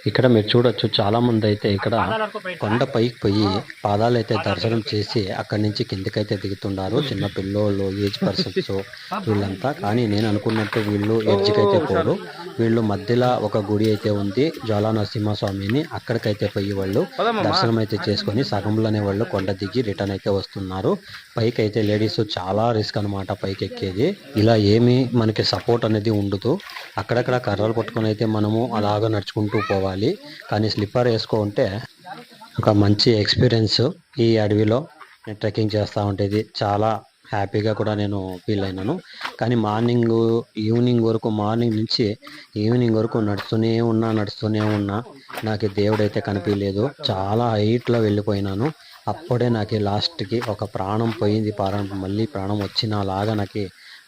ఇక్కడ మీరు చూడొచ్చు చాలా మంది అయితే ఇక్కడ కొండ పైకి పోయి పాదాలు అయితే దర్శనం చేసి అక్కడి నుంచి కిందకైతే దిగుతున్నారు. చిన్న పిల్లోళ్ళు, ఏజ్ పర్సన్స్ వీళ్ళంతా. కానీ నేను అనుకున్నట్టు వీళ్ళు ఎడ్జ్కైతే పోరు. వీళ్ళు మధ్యలో ఒక గుడి అయితే ఉంది, జ్వాలా నరసింహస్వామిని. అక్కడికైతే పోయి వాళ్ళు దర్శనం అయితే చేసుకొని సగంలోనే వాళ్ళు కొండ దిగి రిటర్న్ అయితే వస్తున్నారు. పైకి అయితే లేడీస్ చాలా రిస్క్ అనమాట పైకి ఎక్కేది. ఇలా ఏమి మనకి సపోర్ట్ అనేది ఉండదు. అక్కడక్కడ కర్రలు పట్టుకొని అయితే మనము అలాగ నడుచుకుంటూ పోవాలి. కానీ స్లిప్పర్ వేసుకుంటే ఒక మంచి ఎక్స్పీరియన్స్. ఈ అడవిలో ట్రెక్కింగ్ చేస్తూ ఉండేది చాలా హ్యాపీగా కూడా నేను ఫీల్ అయినాను. కానీ ఈవినింగ్ నుంచి ఈవినింగ్ వరకు నడుస్తూనే ఉన్నా నాకు దేవుడైతే కనిపించలేదు. చాలా హైట్లో వెళ్ళిపోయినాను. అప్పుడే నాకు లాస్ట్కి ఒక ప్రాణం పోయింది, మళ్ళీ ప్రాణం వచ్చినలాగా నాకు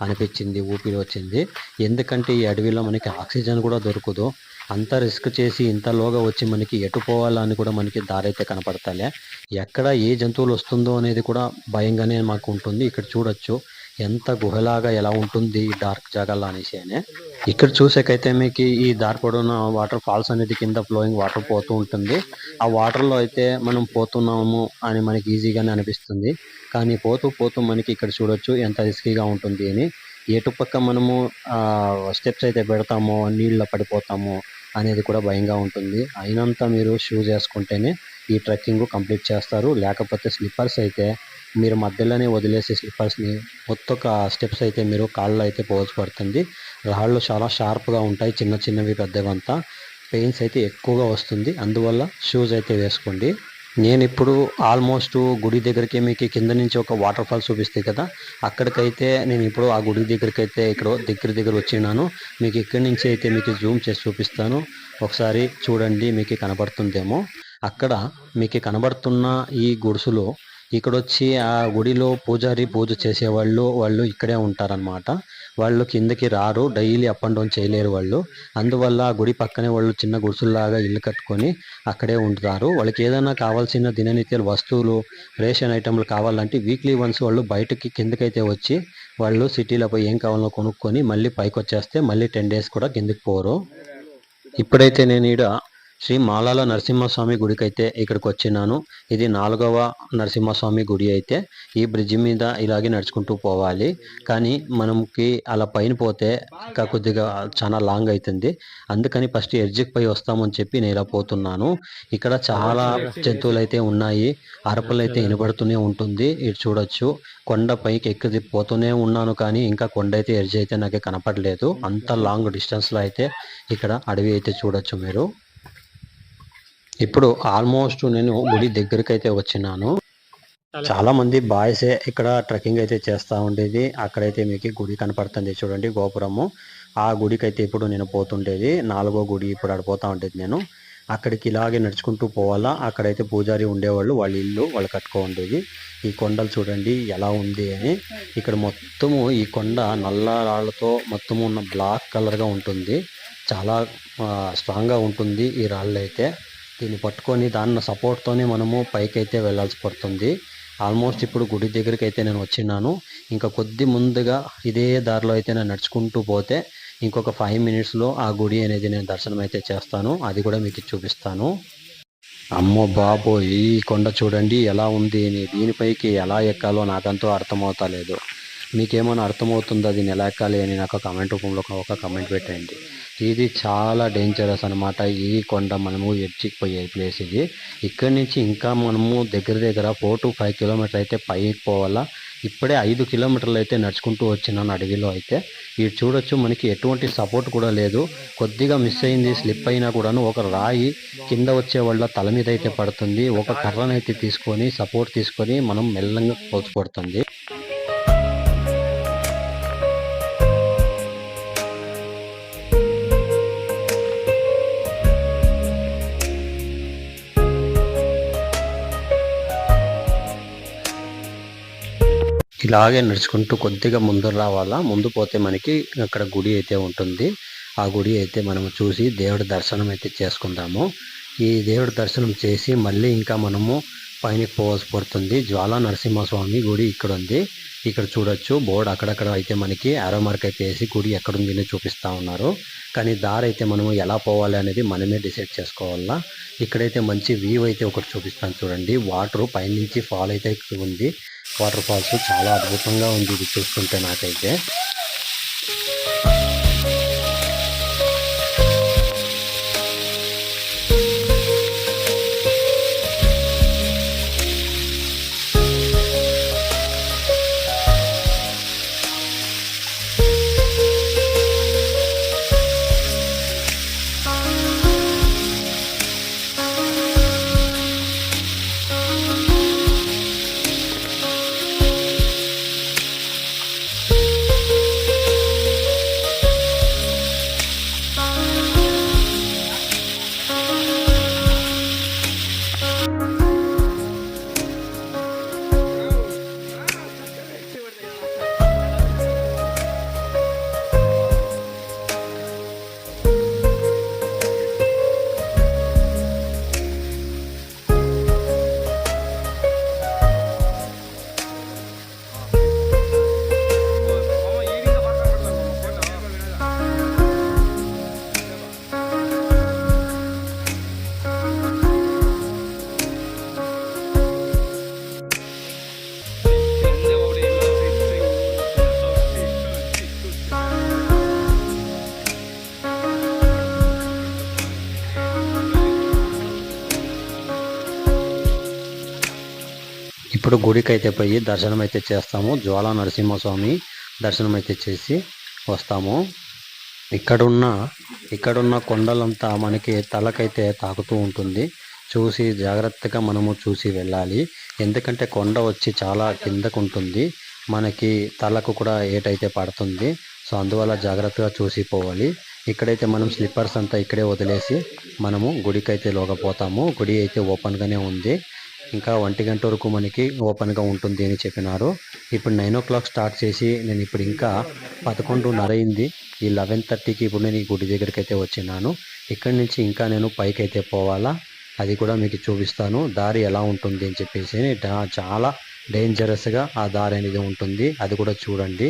అనిపించింది, ఊపిరి వచ్చింది. ఎందుకంటే ఈ అడవిలో మనకి ఆక్సిజన్ కూడా దొరకదు. అంత రిస్క్ చేసి ఇంతలోగా వచ్చి మనకి ఎటు పోవాలని కూడా మనకి దారి అయితే కనపడతలే. ఎక్కడ ఏ జంతువులు వస్తుందో అనేది కూడా భయంగానే మాకు ఉంటుంది. ఇక్కడ చూడొచ్చు ఎంత గుహలాగా ఎలా ఉంటుంది ఈ డార్క్ జాగాల్లో అనేసి. ఇక్కడ చూసేకైతే మీకు ఈ దారి పొడవున వాటర్ ఫాల్స్ అనేది కింద ఫ్లోయింగ్ వాటర్ పోతూ ఉంటుంది. ఆ వాటర్లో అయితే మనం పోతున్నాము అని మనకి ఈజీగానే అనిపిస్తుంది. కానీ పోతూ పోతూ మనకి ఇక్కడ చూడొచ్చు ఎంత రిస్కీగా ఉంటుంది అని. ఎటుపక్క మనము స్టెప్స్ అయితే పెడతామో నీళ్ళలో పడిపోతామో అనేది కూడా భయంగా ఉంటుంది. అయినంత మీరు షూస్ వేసుకుంటేనే ఈ ట్రెక్కింగ్ కంప్లీట్ చేస్తారు. లేకపోతే స్లిప్పర్స్ అయితే మీరు మధ్యలోనే వదిలేసి స్లిప్పర్స్ని మొత్తం స్టెప్స్ అయితే మీరు కాళ్ళలో అయితే పోవాల్సి పడుతుంది. రాళ్ళు చాలా షార్ప్గా ఉంటాయి, చిన్న చిన్నవి పెద్దవంతా. పెయిన్స్ అయితే ఎక్కువగా వస్తుంది. అందువల్ల షూస్ అయితే వేసుకోండి. నేను ఇప్పుడు ఆల్మోస్ట్ గుడి దగ్గరికి మీకు కింద నుంచి ఒక వాటర్ ఫాల్స్ చూపిస్తాయి కదా, అక్కడికైతే నేను ఇప్పుడు ఆ గుడి దగ్గరికి అయితే ఇక్కడ దగ్గర వచ్చినాను. మీకు ఇక్కడి నుంచి అయితే మీకు జూమ్ చేసి చూపిస్తాను. ఒకసారి చూడండి, మీకు కనబడుతుందేమో. అక్కడ మీకు కనబడుతున్న ఈ గుడుసులో ఇక్కడ వచ్చి ఆ గుడిలో పూజారి పూజ వాళ్ళు ఇక్కడే ఉంటారనమాట. వాళ్ళు కిందకి రారు, డైలీ అప్ అండ్ డౌన్ చేయలేరు వాళ్ళు. అందువల్ల ఆ గుడి పక్కనే వాళ్ళు చిన్న గుడిసెల్లాగా ఇల్లు కట్టుకొని అక్కడే ఉంటారు. వాళ్ళకి ఏదైనా కావాల్సిన దిననిత్యాల వస్తువులు, రేషన్ ఐటెంలు కావాలంటే వీక్లీ వన్స్ వాళ్ళు బయటకి కిందకైతే వచ్చి వాళ్ళు సిటీలో పోయి ఏం కావాలో కొనుక్కొని మళ్ళీ పైకి వచ్చేస్తే మళ్ళీ 10 days కూడా కిందకి పోరు. ఇప్పుడైతే నేను ఈడ శ్రీ మాలాల నరసింహస్వామి గుడికి అయితే ఇక్కడికి వచ్చినాను. ఇది 4వ నరసింహస్వామి గుడి అయితే. ఈ బ్రిడ్జి మీద ఇలాగే నడుచుకుంటూ పోవాలి. కానీ మనకి అలా పైన పోతే ఇంకా కొద్దిగా చాలా లాంగ్ అవుతుంది. అందుకని ఫస్ట్ ఎడ్జికి పై వస్తామని చెప్పి నేను ఇలా పోతున్నాను. ఇక్కడ చాలా జంతువులు అయితే ఉన్నాయి. అరపలు అయితే వినబడుతూనే ఉంటుంది. ఇది చూడొచ్చు. కొండ పైకి ఎక్కి పోతూనే ఉన్నాను, కానీ ఇంకా కొండ అయితే ఎడ్జ్ అయితే నాకు కనపడలేదు. అంత లాంగ్ డిస్టెన్స్లో అయితే ఇక్కడ అడవి అయితే చూడొచ్చు మీరు. ఇప్పుడు ఆల్మోస్ట్ నేను గుడి దగ్గరికి అయితే వచ్చినాను. చాలా మంది బాయ్సే ఇక్కడ ట్రెక్కింగ్ అయితే చేస్తూ ఉండేది. అక్కడైతే మీకు గుడి కనపడుతుంది చూడండి, గోపురము. ఆ గుడికి అయితే ఇప్పుడు నేను పోతుండేది, 4వ గుడి ఇప్పుడు ఆడ పోతా ఉండేది నేను. అక్కడికి ఇలాగే నడుచుకుంటూ పోవాలా. అక్కడైతే పూజారి ఉండేవాళ్ళు, వాళ్ళ ఇల్లు వాళ్ళు కట్టుకో ఉండేది. ఈ కొండలు చూడండి ఎలా ఉంది అని. ఇక్కడ మొత్తము ఈ కొండ నల్ల రాళ్ళతో మొత్తము ఉన్న బ్లాక్ కలర్గా ఉంటుంది. చాలా స్ట్రాంగ్గా ఉంటుంది ఈ రాళ్ళు అయితే. దీన్ని పట్టుకొని దాన్ని సపోర్ట్తోనే మనము పైకి అయితే వెళ్ళాల్సి పడుతుంది. ఆల్మోస్ట్ ఇప్పుడు గుడి దగ్గరికి అయితే నేను వచ్చినాను. ఇంకా కొద్ది ముందుగా ఇదే దారిలో అయితే నేను నడుచుకుంటూ పోతే ఇంకొక 5 మినిట్స్లో ఆ గుడి అనేది నేను దర్శనం అయితే చేస్తాను. అది కూడా మీకు చూపిస్తాను. అమ్మో బాబో, ఈ కొండ చూడండి ఎలా ఉంది. దీనిపైకి ఎలా ఎక్కాలో నాకంతూ అర్థమవుతలేదు. మీకేమైనా అర్థమవుతుందా దీన్ని ఎలా ఎక్కాలి అని నాకు కామెంట్ రూపంలో ఒక కామెంట్ పెట్టండి. ఇది చాలా డేంజరస్ అనమాట. ఈ కొండ మనము ఎడ్జికి పోయే ప్లేస్ ఇది. ఇక్కడి నుంచి ఇంకా మనము దగ్గర 4 to 5 కిలోమీటర్ అయితే పైకి పోవాలా. ఇప్పుడే 5 కిలోమీటర్లు అయితే నడుచుకుంటూ వచ్చినాను అడవిలో అయితే. ఇది చూడొచ్చు, మనకి ఎటువంటి సపోర్ట్ కూడా లేదు. కొద్దిగా మిస్ అయింది, స్లిప్ అయినా కూడాను ఒక రాయి కింద వచ్చే వాళ్ళ తల మీద అయితే పడుతుంది. ఒక కర్రనైతే తీసుకొని సపోర్ట్ తీసుకొని మనం మెల్లంగా పోల్చిపడుతుంది. ఇలాగే నడుచుకుంటూ కొద్దిగా ముందు రావాలా. ముందు పోతే మనకి అక్కడ గుడి అయితే ఉంటుంది. ఆ గుడి అయితే మనము చూసి దేవుడి దర్శనం అయితే చేసుకుందాము. ఈ దేవుడి దర్శనం చేసి మళ్ళీ ఇంకా మనము పైనకి పోవాల్సి పడుతుంది. జ్వాలా నరసింహస్వామి గుడి ఇక్కడ ఉంది. ఇక్కడ చూడొచ్చు బోర్డు అక్కడక్కడ అయితే మనకి ఆరో మార్క్ అయితే వేసి గుడి ఎక్కడుంది అని చూపిస్తూ ఉన్నారు. కానీ దారి అయితే మనము ఎలా పోవాలి అనేది మనమే డిసైడ్ చేసుకోవాలా. ఇక్కడైతే మంచి వ్యూ అయితే ఒకటి చూపిస్తాను చూడండి. వాటర్ పైనుంచి ఫాల్ అయితే ఉంది. వాటర్ ఫాల్స్ చాలా అద్భుతంగా ఉంది ఇది చూస్తుంటే నాకైతే. ఇప్పుడు గుడికి అయితే పోయి దర్శనం అయితే చేస్తాము. జ్వాలా నరసింహస్వామి దర్శనం అయితే చేసి వస్తాము. ఇక్కడున్న కొండలంతా మనకి తలకైతే తాకుతూ ఉంటుంది. చూసి జాగ్రత్తగా మనము చూసి వెళ్ళాలి. ఎందుకంటే కొండ వచ్చి చాలా కిందకు ఉంటుంది, మనకి తలకు కూడా ఏటైతే పడుతుంది. సో అందువల్ల జాగ్రత్తగా చూసి పోవాలి. ఇక్కడైతే మనం స్లిప్పర్స్ అంతా ఇక్కడే వదిలేసి మనము గుడికైతే లోకపోతాము. గుడి అయితే ఓపెన్గానే ఉంది. ఇంకా 1 గంట వరకు మనకి ఓపెన్గా ఉంటుంది అని చెప్పినారు. ఇప్పుడు 9 o'clock స్టార్ట్ చేసి నేను ఇప్పుడు ఇంకా 11:30 అయింది. ఈ 11:30కి ఇప్పుడు నేను ఈ గుడి దగ్గరికి అయితే వచ్చినాను. ఇక్కడి నుంచి ఇంకా నేను పైకి అయితే పోవాలా. అది కూడా మీకు చూపిస్తాను దారి ఎలా ఉంటుంది అని చెప్పేసి. చాలా డేంజరస్గా ఆ దారి అనేది ఉంటుంది, అది కూడా చూడండి.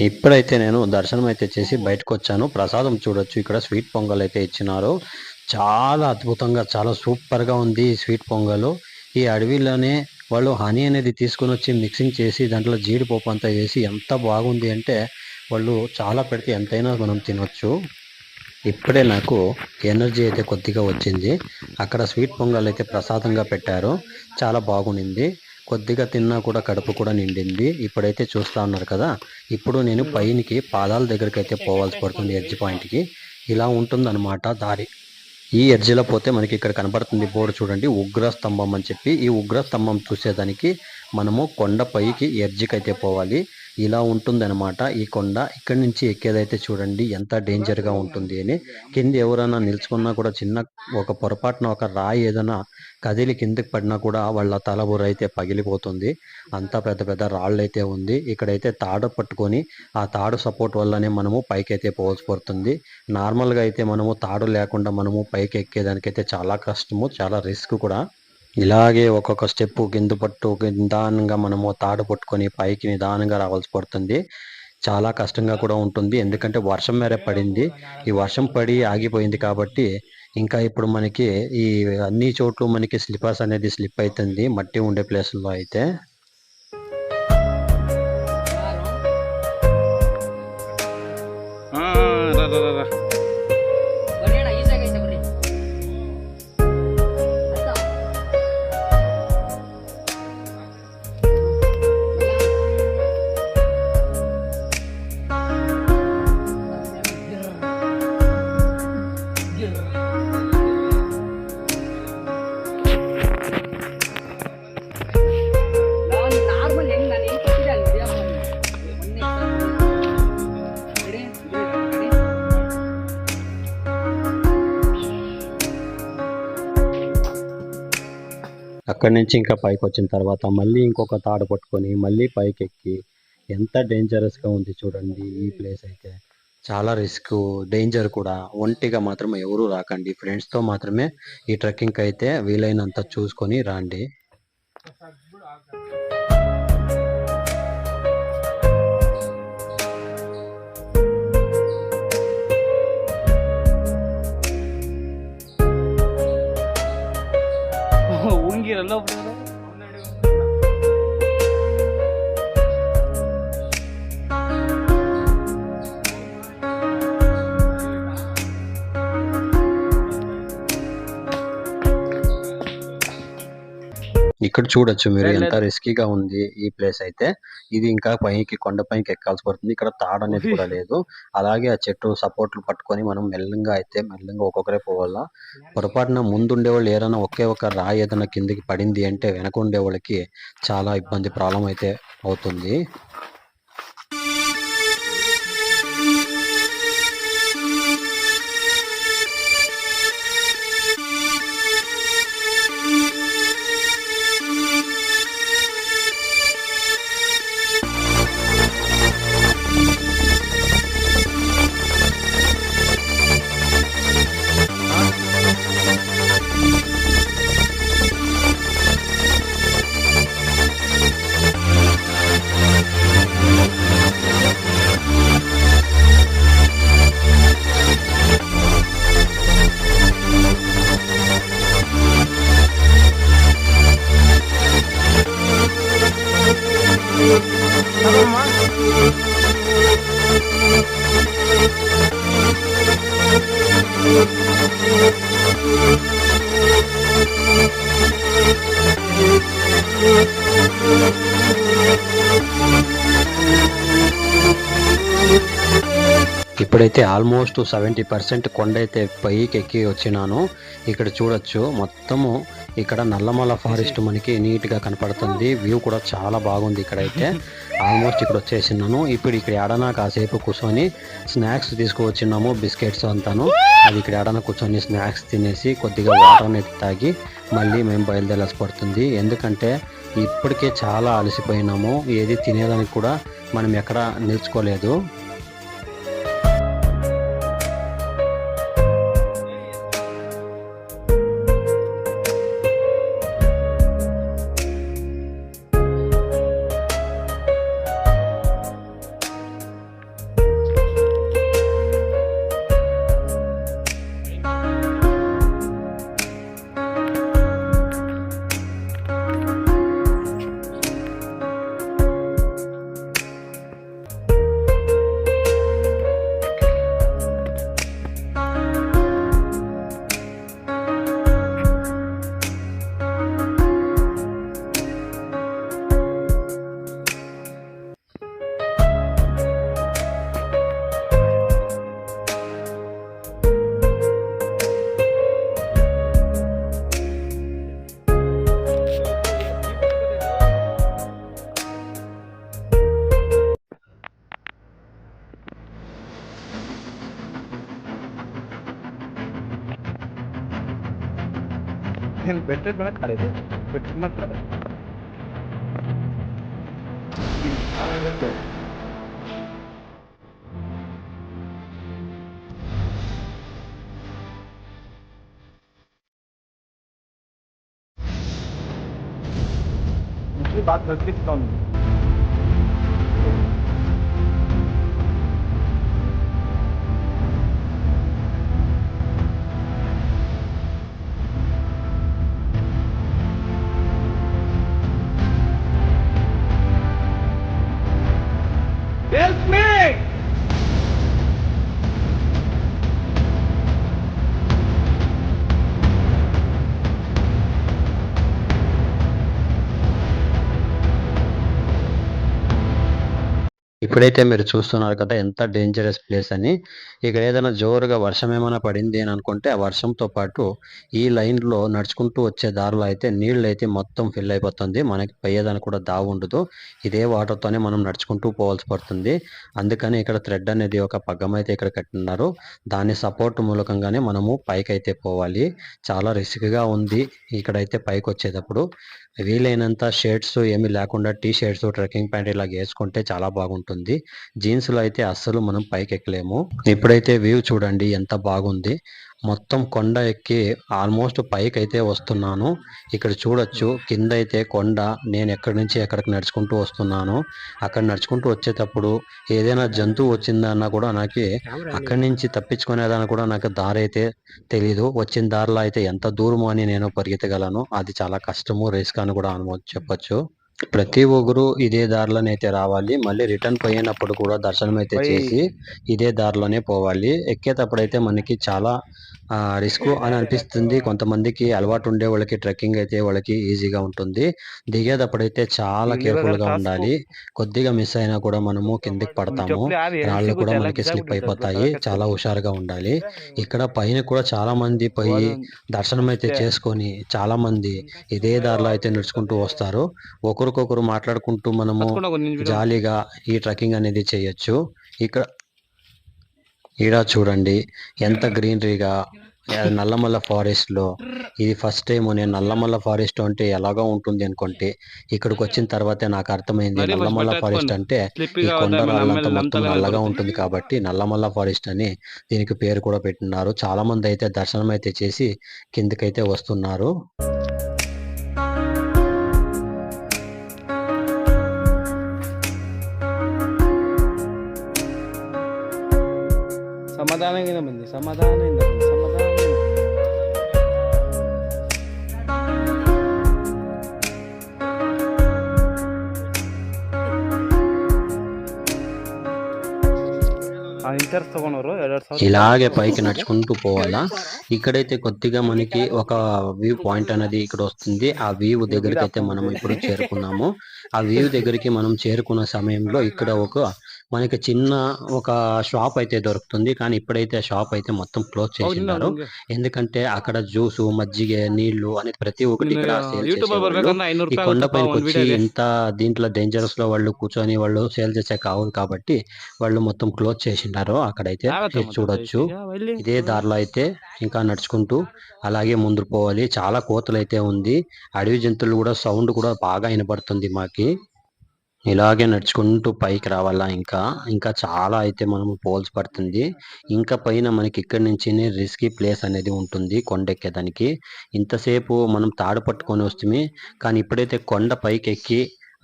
ఇప్పుడైతే నేను దర్శనం అయితే చేసి బయటకు వచ్చాను. ప్రసాదం చూడొచ్చు, ఇక్కడ స్వీట్ పొంగల్ అయితే ఇచ్చినారు. చాలా అద్భుతంగా, చాలా సూపర్గా ఉంది ఈ స్వీట్ పొంగల్. ఈ అడవిలోనే వాళ్ళు హనీ అనేది తీసుకొని వచ్చి మిక్సింగ్ చేసి దాంట్లో జీడిపప్పు అంతా వేసి ఎంత బాగుంది అంటే వాళ్ళు చాలా పెడితే ఎంతైనా మనం తినొచ్చు. ఇప్పుడే నాకు ఎనర్జీ అయితే కొద్దిగా వచ్చింది. అక్కడ స్వీట్ పొంగల్ అయితే ప్రసాదంగా పెట్టారు, చాలా బాగుండింది. కొద్దిగా తిన్నా కూడా కడుపు కూడా నిండింది. ఇప్పుడైతే చూస్తూ ఉన్నారు కదా, ఇప్పుడు నేను పైనకి పాదాల దగ్గరికి అయితే పోవాల్సి పడుతుంది, ఎడ్జ్ పాయింట్కి. ఇలా ఉంటుందన్నమాట దారి. ఈ ఎడ్జిలో పోతే మనకి ఇక్కడ కనబడుతుంది బోర్డు చూడండి, ఉగ్ర స్తంభం అని చెప్పి. ఈ ఉగ్ర స్తంభం చూసేదానికి మనము కొండ పైకి ఎడ్జికి అయితే పోవాలి. ఇలా ఉంటుందన్నమాట ఈ కొండ. ఇక్కడి నుంచి ఎక్కేదైతే చూడండి ఎంత డేంజర్గా ఉంటుంది అని. కింద ఎవరైనా నిల్చుకున్నా కూడా చిన్న ఒక పొరపాటున ఒక రాయి ఏదైనా కదిలి కిందకి పడినా కూడా వాళ్ళ తలబుర అయితే పగిలిపోతుంది. అంతా పెద్ద పెద్ద రాళ్ళు అయితే ఉంది. ఇక్కడైతే తాడు పట్టుకొని ఆ తాడు సపోర్ట్ వల్లనే మనము పైకి అయితే పోవాల్సి పడుతుంది. నార్మల్గా అయితే మనము తాడు లేకుండా మనము పైకి ఎక్కేదానికైతే చాలా కష్టము, చాలా రిస్క్ కూడా. ఇలాగే ఒక్కొక్క స్టెప్ కింద పట్టు నిదానంగా మనము తాడు పట్టుకొని పైకి నిదానంగా రావాల్సి పడుతుంది. చాలా కష్టంగా కూడా ఉంటుంది, ఎందుకంటే వర్షం మేరే పడింది. ఈ వర్షం పడి ఆగిపోయింది కాబట్టి ఇంకా ఇప్పుడు మనకి ఈ అన్ని చోట్ల మనకి స్లిప్పర్స్ అనేది స్లిప్ అవుతుంది, మట్టి ఉండే ప్లేసుల్లో అయితే. రా రా రా రా. అక్కడి నుంచి ఇంకా పైకి వచ్చిన తర్వాత మళ్ళీ ఇంకొక తాడు పట్టుకొని మళ్ళీ పైకి ఎక్కి ఎంత డేంజరస్గా ఉంది చూడండి. ఈ ప్లేస్ అయితే చాలా రిస్క్, డేంజర్ కూడా. ఒంటిగా మాత్రం ఎవరు రాకండి, ఫ్రెండ్స్తో మాత్రమే ఈ ట్రెక్కింగ్ అయితే వీలైనంత చూసుకొని రండి. ఉంగిరలో ఇక్కడ చూడొచ్చు మీరు ఎంత రిస్కీగా ఉంది ఈ ప్లేస్ అయితే. ఇది ఇంకా పైకి కొండ పైకి ఎక్కాల్సి పడుతుంది. ఇక్కడ తాడు అనేది కూడా లేదు. అలాగే ఆ చెట్టు సపోర్ట్లు పట్టుకొని మనం మెల్లంగా ఒక్కొక్కరే పోవాలా. పొరపాటున ముందుండే వాళ్ళు ఏదైనా ఒకే ఒక రాయి ఏదైనా కిందికి పడింది అంటే వెనక ఉండే వాళ్ళకి చాలా ఇబ్బంది, ప్రాబ్లం అయితే అవుతుంది. ఇప్పుడైతే ఆల్మోస్ట్ 70% కొండ అయితే పైకి ఎక్కి వచ్చినాను. ఇక్కడ చూడొచ్చు మొత్తము ఇక్కడ నల్లమల ఫారెస్ట్ మనకి నీట్గా కనపడుతుంది. వ్యూ కూడా చాలా బాగుంది. ఇక్కడైతే ఆల్మోస్ట్ ఇక్కడ వచ్చేసినాను. ఇప్పుడు ఇక్కడ ఏడనా కాసేపు కూర్చొని స్నాక్స్ తీసుకువచ్చినాము, బిస్కెట్స్ అంతాను. అది ఇక్కడ ఏడనా కూర్చొని స్నాక్స్ తినేసి కొద్దిగా వాటర్ అనేది తాగి మళ్ళీ మేము బయలుదేరాల్సి పడుతుంది. ఎందుకంటే ఇప్పటికే చాలా అలసిపోయినాము, ఏది తినేదానికి కూడా మనం ఎక్కడ నిల్చుకోలేదు. పెట్టేది మనకు కాలేదు పెట్టుకున్నట్టు బాగా నడిపిస్తాను Help me! ఇప్పుడైతే మీరు చూస్తున్నారు కదా ఎంత డేంజరస్ ప్లేస్ అని. ఇక్కడ ఏదైనా జోరుగా వర్షం ఏమైనా పడింది అని అనుకుంటే ఆ వర్షంతో పాటు ఈ లైన్లో నడుచుకుంటూ వచ్చే దారిలో అయితే నీళ్ళు అయితే మొత్తం ఫిల్ అయిపోతుంది. మనకి పోయేదానికి కూడా దావ ఉండదు. ఇదే వాటర్తోనే మనం నడుచుకుంటూ పోవాల్సి పడుతుంది. అందుకని ఇక్కడ థ్రెడ్ అనేది ఒక పగ్గం అయితే ఇక్కడ కట్టినారు. దాని సపోర్ట్ మూలకంగానే మనము పైకి అయితే పోవాలి. చాలా రిస్క్గా ఉంది ఇక్కడైతే పైకి వచ్చేటప్పుడు. వీలైనంత షర్ట్స్ ఏమీ లేకుండా టీ షర్ట్స్ ట్రెక్కింగ్ ప్యాంట్ ఇలా వేసుకుంటే చాలా బాగుంటుంది. జీన్స్ లో అయితే అస్సలు మనం పైకి ఎక్కలేము. ఇప్పుడైతే వ్యూ చూడండి ఎంత బాగుంది. మొత్తం కొండ ఎక్కి ఆల్మోస్ట్ పైకి అయితే వస్తున్నాను. ఇక్కడ చూడొచ్చు కింద అయితే కొండ. నేను ఎక్కడి నుంచి ఎక్కడికి నడుచుకుంటూ వస్తున్నాను. అక్కడ నడుచుకుంటూ వచ్చేటప్పుడు ఏదైనా జంతువు వచ్చిందన్నా కూడా నాకు అక్కడి నుంచి తప్పించుకునేదాన్ని కూడా నాకు దారి అయితే తెలీదు. వచ్చిన దారిలో అయితే ఎంత దూరమో అని నేను పరిగెత్తగలను. అది చాలా కష్టము, రిస్క్ అని కూడా చెప్పొచ్చు. ప్రతి ఒక్కరు ఇదే దారిలోనైతే రావాలి. మళ్ళీ రిటర్న్ పోయినప్పుడు కూడా దర్శనం అయితే చేసి ఇదే దారిలోనే పోవాలి. ఎక్కేటప్పుడు అయితే మనకి చాలా రిస్క్ అని అనిపిస్తుంది. కొంతమందికి అలవాటు ఉండే వాళ్ళకి ట్రెక్కింగ్ అయితే వాళ్ళకి ఈజీగా ఉంటుంది. దిగేటప్పుడైతే చాలా కేర్ఫుల్ గా ఉండాలి. కొద్దిగా మిస్ అయినా కూడా మనము కిందికి పడతాము. రాళ్ళు కూడా మనకి స్లిప్ అయిపోతాయి. చాలా హుషారుగా ఉండాలి. ఇక్కడ పైన కూడా చాలా మంది పోయి దర్శనం అయితే చేసుకొని చాలా మంది ఇదే దారిలో అయితే నడుచుకుంటూ వస్తారు. ఒకరికొకరు మాట్లాడుకుంటూ మనము జాలీగా ఈ ట్రెక్కింగ్ అనేది చేయొచ్చు. ఈడ చూడండి ఎంత గ్రీనరీగా నల్లమల్ల ఫారెస్ట్ లో. ఇది ఫస్ట్ టైం నేను నల్లమల్ల ఫారెస్ట్ అంటే ఎలాగా ఉంటుంది అనుకుంటే ఇక్కడికి వచ్చిన తర్వాతే నాకు అర్థమైంది. నల్లమల్ల ఫారెస్ట్ అంటే ఈ కొండ రాళ్ళంతా మొత్తం నల్లగా ఉంటుంది కాబట్టి నల్లమల్ల ఫారెస్ట్ అని దీనికి పేరు కూడా పెట్టినారు. చాలా మంది అయితే దర్శనం అయితే చేసి కిందకైతే వస్తున్నారు. సమాధానంగా మంది సమాధానం ఇలాగే పైకి నడుచుకుంటూ పోవాలా. ఇక్కడైతే కొద్దిగా మనకి ఒక వ్యూ పాయింట్ అనేది ఇక్కడ వస్తుంది. ఆ వ్యూ దగ్గరికి అయితే మనం ఇప్పుడు చేరుకున్నాము. ఆ వ్యూ దగ్గరికి మనం చేరుకున్న సమయంలో ఇక్కడ మనకి చిన్న ఒక షాప్ అయితే దొరుకుతుంది. కానీ ఇప్పుడైతే ఆ షాప్ అయితే మొత్తం క్లోజ్ చేసినారు. ఎందుకంటే అక్కడ జ్యూస్, మజ్జిగ, నీళ్లు అనేది ప్రతి ఒక్కటి ఇక్కడ సేల్ చేసేవాళ్ళు. ఈ కొండ పైనకి వచ్చి ఇంత దీంట్లో డేంజరస్ లో వాళ్ళు కూర్చొని వాళ్ళు సేల్ చేసే కావు కాబట్టి వాళ్ళు మొత్తం క్లోజ్ చేసినారు. అక్కడైతే చూడొచ్చు. ఇదే దారిలో అయితే ఇంకా నడుచుకుంటూ అలాగే ముందు పోవాలి. చాలా కోతలు అయితే ఉంది. అడవి జంతువులు కూడా సౌండ్ కూడా బాగా వినపడుతుంది మాకి. ఇలాగే నడుచుకుంటూ పైకి రావాలా. ఇంకా చాలా అయితే మనం పోల్స్ పడుతుంది. ఇంకా పైన మనకి ఇక్కడి నుంచి రిస్కీ ప్లేస్ అనేది ఉంటుంది కొండెక్కేదానికి. ఇంతసేపు మనం తాడు పట్టుకొని వస్తుంది. కానీ ఇప్పుడైతే కొండ పైకి ఎక్కి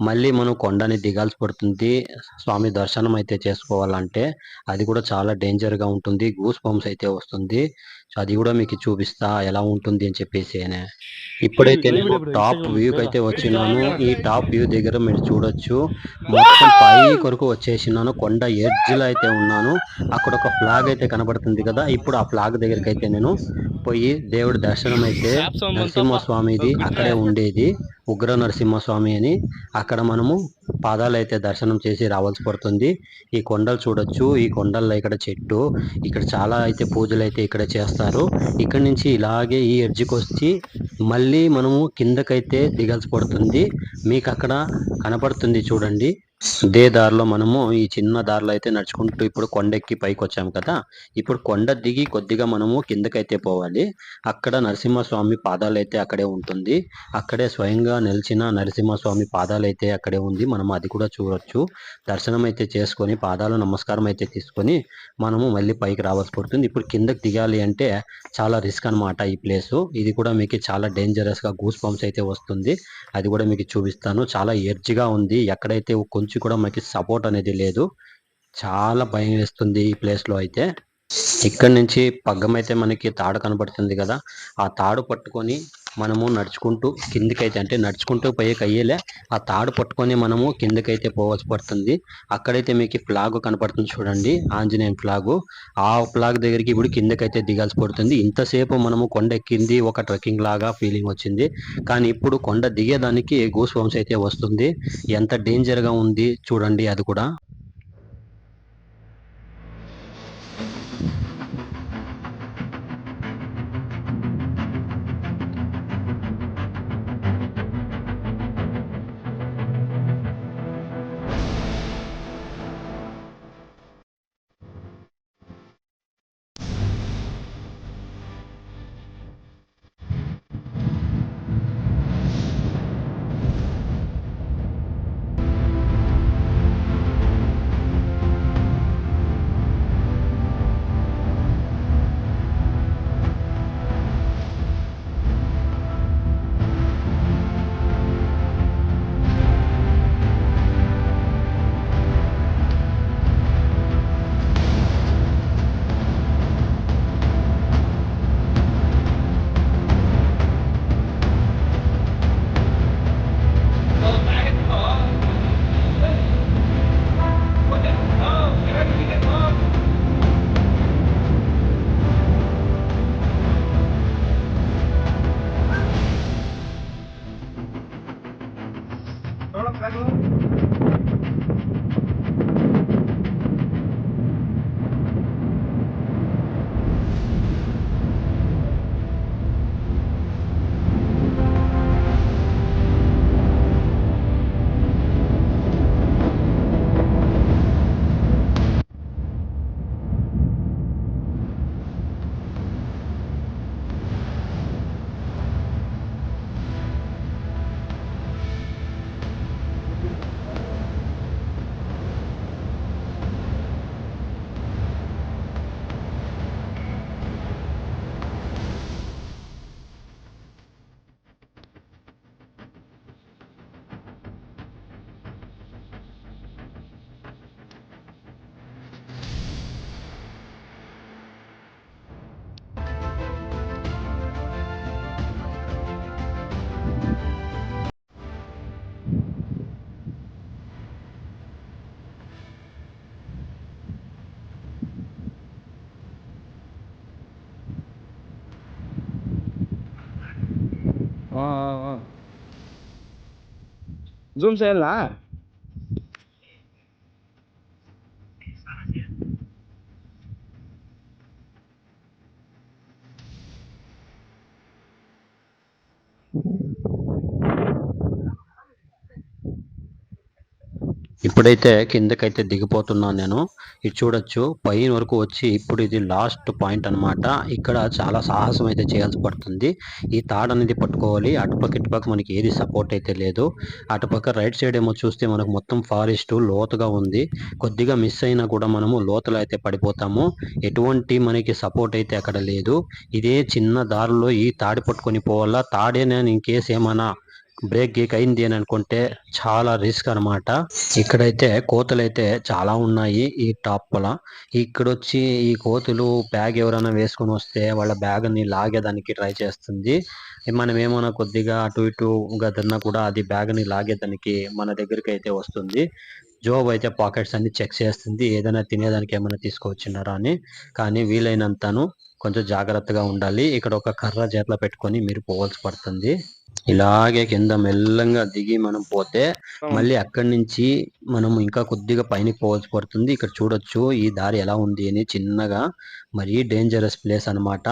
మళ్ళీ మనం కొండని దిగాల్సి పడుతుంది. స్వామి దర్శనం అయితే చేసుకోవాలంటే అది కూడా చాలా డేంజర్ గా ఉంటుంది. గూస్ బంప్స్ అయితే వస్తుంది. అది కూడా మీకు చూపిస్తా ఎలా ఉంటుంది అని చెప్పేసి. ఇప్పుడైతే నేను టాప్ వ్యూకి అయితే వచ్చినాను. ఈ టాప్ వ్యూ దగ్గర మీరు చూడొచ్చు మొత్తం పై కొరకు వచ్చేసినాను. కొండ ఎడ్జ్ లో అయితే ఉన్నాను. అక్కడ ఒక ఫ్లాగ్ అయితే కనబడుతుంది కదా. ఇప్పుడు ఆ ఫ్లాగ్ దగ్గరికి అయితే నేను పోయి దేవుడి దర్శనం అయితే నరసింహస్వామిది అక్కడే ఉండేది. ఉగ్ర నరసింహస్వామి అని అక్కడ మనము పాదాలు అయితే దర్శనం చేసి రావాల్సి పడుతుంది. ఈ కొండలు చూడొచ్చు. ఈ కొండల్లో ఇక్కడ చెట్టు, ఇక్కడ చాలా అయితే పూజలు అయితే ఇక్కడ చేస్తారు. ఇక్కడ నుంచి ఇలాగే ఈ ఎడ్జ్కి వచ్చి మళ్ళీ మనము కిందకైతే దిగాల్సి పడుతుంది. మీకు అక్కడ కనపడుతుంది చూడండి. ఇదే దారిలో మనము ఈ చిన్న దారిలో అయితే నడుచుకుంటూ ఇప్పుడు కొండెక్కి పైకి వచ్చాము కదా. ఇప్పుడు కొండ దిగి కొద్దిగా మనము కిందకైతే పోవాలి. అక్కడ నరసింహస్వామి పాదాలైతే అక్కడే ఉంటుంది. అక్కడే స్వయంగా నిలిచిన నరసింహస్వామి పాదాలైతే అక్కడే ఉంది. మనం అది కూడా చూడొచ్చు. దర్శనం అయితే చేసుకొని పాదాల నమస్కారం అయితే తీసుకొని మనము మళ్ళీ పైకి రావాల్సి పడుతుంది. ఇప్పుడు కిందకి దిగాలి అంటే చాలా రిస్క్ అనమాట ఈ ప్లేసు. ఇది కూడా మీకు చాలా డేంజరస్గా గూస్ బంప్స్ అయితే వస్తుంది. అది కూడా మీకు చూపిస్తాను. చాలా ఎడ్జ్‌గా ఉంది. ఎక్కడైతే కొంచెం కూడా మనకి సపోర్ట్ అనేది లేదు. చాలా భయం వేస్తుంది ఈ ప్లేస్‌లో అయితే. ఇక్కడి నుంచి పగ్గం అయితే మనకి తాడు కనబడుతుంది కదా. ఆ తాడు పట్టుకొని మనము నడుచుకుంటూ కిందికైతే అంటే నడుచుకుంటూ పైకి అయ్యేలే ఆ తాడు పట్టుకొని మనము కిందకైతే పోవాల్సి పడుతుంది. అక్కడైతే మీకు ఫ్లాగ్ కనపడుతుంది చూడండి, ఆంజనేయం ఫ్లాగు. ఆ ఫ్లాగ్ దగ్గరికి ఇప్పుడు కిందకైతే దిగాల్సి పడుతుంది. ఇంతసేపు మనము కొండ ఎక్కింది ఒక ట్రెక్కింగ్ లాగా ఫీలింగ్ వచ్చింది. కానీ ఇప్పుడు కొండ దిగేదానికి గూస్ బంప్స్ అయితే వస్తుంది. ఎంత డేంజర్గా ఉంది చూడండి అది కూడా. జూమ్ చేయాలా? ఇప్పుడైతే కిందకైతే దిగిపోతున్నాను నేను. ఇది చూడొచ్చు పైన వరకు వచ్చి ఇప్పుడు ఇది లాస్ట్ పాయింట్ అన్నమాట. ఇక్కడ చాలా సాహసం అయితే చేయాల్సి పడుతుంది. ఈ తాడు అనేది పట్టుకోవాలి. అటుపక్క ఇటుపక్క మనకి ఏది సపోర్ట్ అయితే లేదు. అటుపక్క రైట్ సైడ్ ఏమో చూస్తే మనకు మొత్తం ఫారెస్ట్ లోతుగా ఉంది. కొద్దిగా మిస్ అయినా కూడా మనము లోతులో అయితే పడిపోతాము. ఎటువంటి మనకి సపోర్ట్ అయితే అక్కడ లేదు. ఇదే చిన్న దారిలో ఈ తాడి పట్టుకొని పోవాలా. తాడే నేను ఇన్ కేస్ ఏమైనా బ్రేక్ గీక్ అయింది అని అనుకుంటే చాలా రిస్క్ అనమాట. ఇక్కడైతే కోతులు అయితే చాలా ఉన్నాయి ఈ టాప్ వల్ల. ఇక్కడ వచ్చి ఈ కోతులు బ్యాగ్ ఎవరైనా వేసుకొని వస్తే వాళ్ళ బ్యాగ్ ని లాగేదానికి ట్రై చేస్తుంది. మనం ఏమైనా కొద్దిగా అటు ఇటు గదన్నా కూడా అది బ్యాగ్ ని లాగేదానికి మన దగ్గరికి అయితే వస్తుంది. జోబ్ అయితే పాకెట్స్ అన్ని చెక్ చేస్తుంది, ఏదైనా తినేదానికి ఏమైనా తీసుకొచ్చినారా అని. కానీ వీలైనంతను కొంచెం జాగ్రత్తగా ఉండాలి. ఇక్కడ ఒక కర్ర చేతిలో పెట్టుకొని మీరు పోవాల్సి పడుతుంది. ఇలాగే కింద మెల్లంగా దిగి మనం పోతే మళ్ళీ అక్కడి నుంచి మనం ఇంకా కొద్దిగా పైనకి పోవాల్సి పడుతుంది. ఇక్కడ చూడొచ్చు ఈ దారి ఎలా ఉంది అని, చిన్నగా మరీ డేంజరస్ ప్లేస్ అన్నమాట.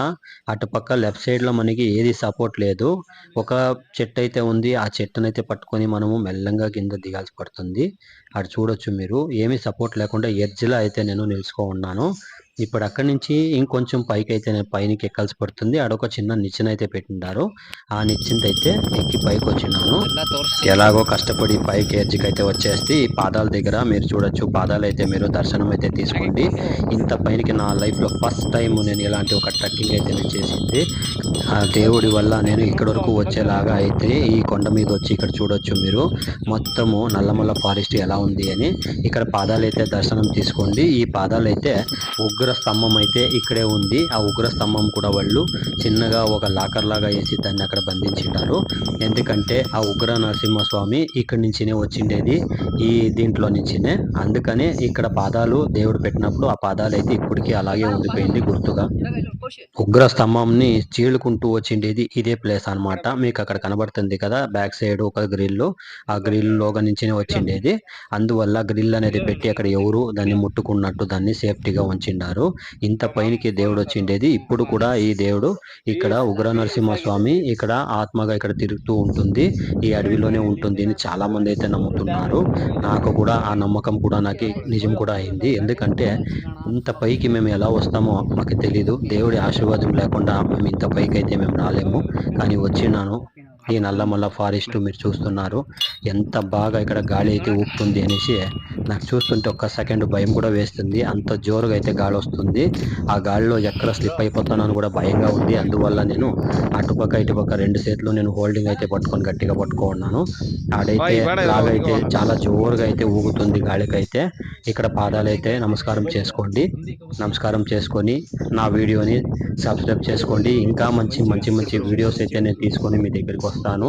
అటుపక్క లెఫ్ట్ సైడ్ లో మనకి ఏది సపోర్ట్ లేదు. ఒక చెట్టు అయితే ఉంది, ఆ చెట్టునైతే పట్టుకొని మనము మెల్లంగా కింద దిగాల్సి పడుతుంది. అటు చూడొచ్చు మీరు, ఏమీ సపోర్ట్ లేకుండా ఎడ్జ్ లో అయితే నేను నిలుచుకో ఉన్నాను. ఇప్పుడు అక్కడి నుంచి ఇంకొంచెం పైకి అయితే నేను పైనకి ఎక్కాల్సి పడుతుంది. ఆడొక చిన్న నిచ్చెన అయితే పెట్టిండారు. ఆ నిచ్చెనతో ఎక్కి పైకి వచ్చినాను. ఎలాగో కష్టపడి పైకి ఎడ్జ్కి అయితే వచ్చేస్తే ఈ పాదాల దగ్గర మీరు చూడొచ్చు. పాదాలు అయితే మీరు దర్శనం అయితే తీసుకోండి. ఇంత పైనకి నా లైఫ్ లో ఫస్ట్ టైం నేను ఇలాంటి ఒక ట్రెక్కింగ్ అయితే నేను చేసింది. ఆ దేవుడి వల్ల నేను ఇక్కడ వరకు వచ్చేలాగా అయితే ఈ కొండ మీద వచ్చి ఇక్కడ చూడొచ్చు మీరు మొత్తము నల్లమల్ల ఫారెస్ట్ ఎలా ఉంది అని. ఇక్కడ పాదాలు అయితే దర్శనం తీసుకోండి. ఈ పాదాలు అయితే ఉగ్ర స్తంభం అయితే ఇక్కడే ఉంది. ఆ ఉగ్ర స్తంభం కూడా వాళ్ళు చిన్నగా ఒక లాకర్ లాగా వేసి దాన్ని అక్కడ బంధించింటారు. ఎందుకంటే ఆ ఉగ్ర నరసింహస్వామి ఇక్కడి నుంచినే వచ్చిండేది, ఈ దీంట్లో నుంచినే. అందుకనే ఇక్కడ పాదాలు దేవుడు పెట్టినప్పుడు ఆ పాదాలు అయితే ఇప్పటికీ అలాగే ఉండిపోయింది గుర్తుగా. ఉగ్ర స్తంభంని చీలుకుంటూ వచ్చిండేది ఇదే ప్లేస్ అన్నమాట. మీకు అక్కడ కనబడుతుంది కదా బ్యాక్ సైడ్ ఒక గ్రిల్, ఆ గ్రిల్ లోగా నుంచినే వచ్చిండేది. అందువల్ల గ్రిల్ అనేది పెట్టి అక్కడ ఎవరు దాన్ని ముట్టుకున్నట్టు దాన్ని సేఫ్టీగా ఉంచిండారు. ఇంత పైనకి దేవుడు వచ్చిండేది. ఇప్పుడు కూడా ఈ దేవుడు ఇక్కడ ఉగ్ర నరసింహస్వామి ఇక్కడ ఆత్మగా ఇక్కడ తిరుగుతూ ఉంటుంది, ఈ అడవిలోనే ఉంటుంది అని చాలా మంది అయితే నమ్ముతున్నారు. నాకు కూడా ఆ నమ్మకం కూడా నాకు నిజం కూడా అయింది. ఎందుకంటే ఇంత పైకి మేము ఎలా వస్తామో మాకు తెలీదు. దేవుడి ఆశీర్వాదం లేకుండా మేము ఇంత పైకి అయితే మేము రాలేము. కానీ వచ్చినాను. ఈ నల్లమల్ల ఫారెస్ట్ మీరు చూస్తున్నారు ఎంత బాగా ఇక్కడ గాలి అయితే ఊపుతుంది అనేసి నాకు చూస్తుంటే ఒక్క సెకండ్ భయం కూడా వేస్తుంది. అంత జోరుగా అయితే గాలి వస్తుంది. ఆ గాలిలో ఎక్కడ స్లిప్ అయిపోతానని కూడా భయంగా ఉంది. అందువల్ల నేను అటుపక్క ఇటుపక్క రెండు చేతులు నేను హోల్డింగ్ అయితే పట్టుకొని గట్టిగా పట్టుకున్నాను. ఆడైతే లాగైతే చాలా జోరుగా అయితే ఊగుతుంది గాలికైతే. ఇక్కడ పాదాలు అయితే నమస్కారం చేసుకోండి. నమస్కారం చేసుకొని నా వీడియోని సబ్స్క్రైబ్ చేసుకోండి. ఇంకా మంచి మంచి మంచి వీడియోస్ అయితే నేను తీసుకొని మీ దగ్గరికి వస్తాను.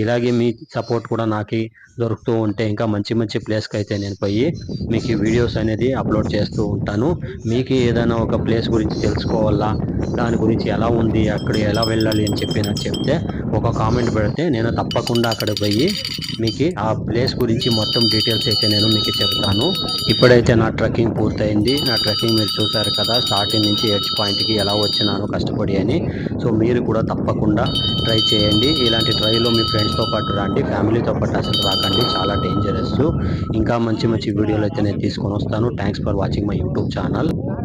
ఇలాగే మీ సపోర్ట్ కూడా నాకు దొరుకుతూ ఉంటే ఇంకా మంచి మంచి ప్లేస్కి అయితే నేను పోయి మీకు ఈ వీడియోస్ అనేది అప్లోడ్ చేస్తూ ఉంటాను. మీకు ఏదైనా ఒక ప్లేస్ గురించి తెలుసుకోవాలా, దాని గురించి ఎలా ఉంది, అక్కడ ఎలా వెళ్ళాలి అని చెప్పి నాకు చెప్తే ఒక కామెంట్ పెడితే నేను తప్పకుండా అక్కడ పోయి మీకు ఆ ప్లేస్ గురించి మొత్తం డీటెయిల్స్ అయితే నేను మీకు చెప్తాను. ఇప్పుడైతే నా ట్రెక్కింగ్ పూర్తయింది. నా ట్రెక్కింగ్ మీరు చూసారు కదా, స్టార్టింగ్ నుంచి ఎడ్జ్ పాయింట్కి ఎలా వచ్చినాను కష్టపడి అని. సో మీరు కూడా తప్పకుండా ట్రై చేయండి. ఇలాంటి ట్రైలో మీ ఫ్రెండ్స్తో పాటు రండి, ఫ్యామిలీతో పాటు అసలు రాకండి, చాలా డేంజరస్. ఇంకా మంచి మంచి వీడియోలు అయితే నేను తీసుకొని వస్తాను. Thanks for watching my YouTube channel.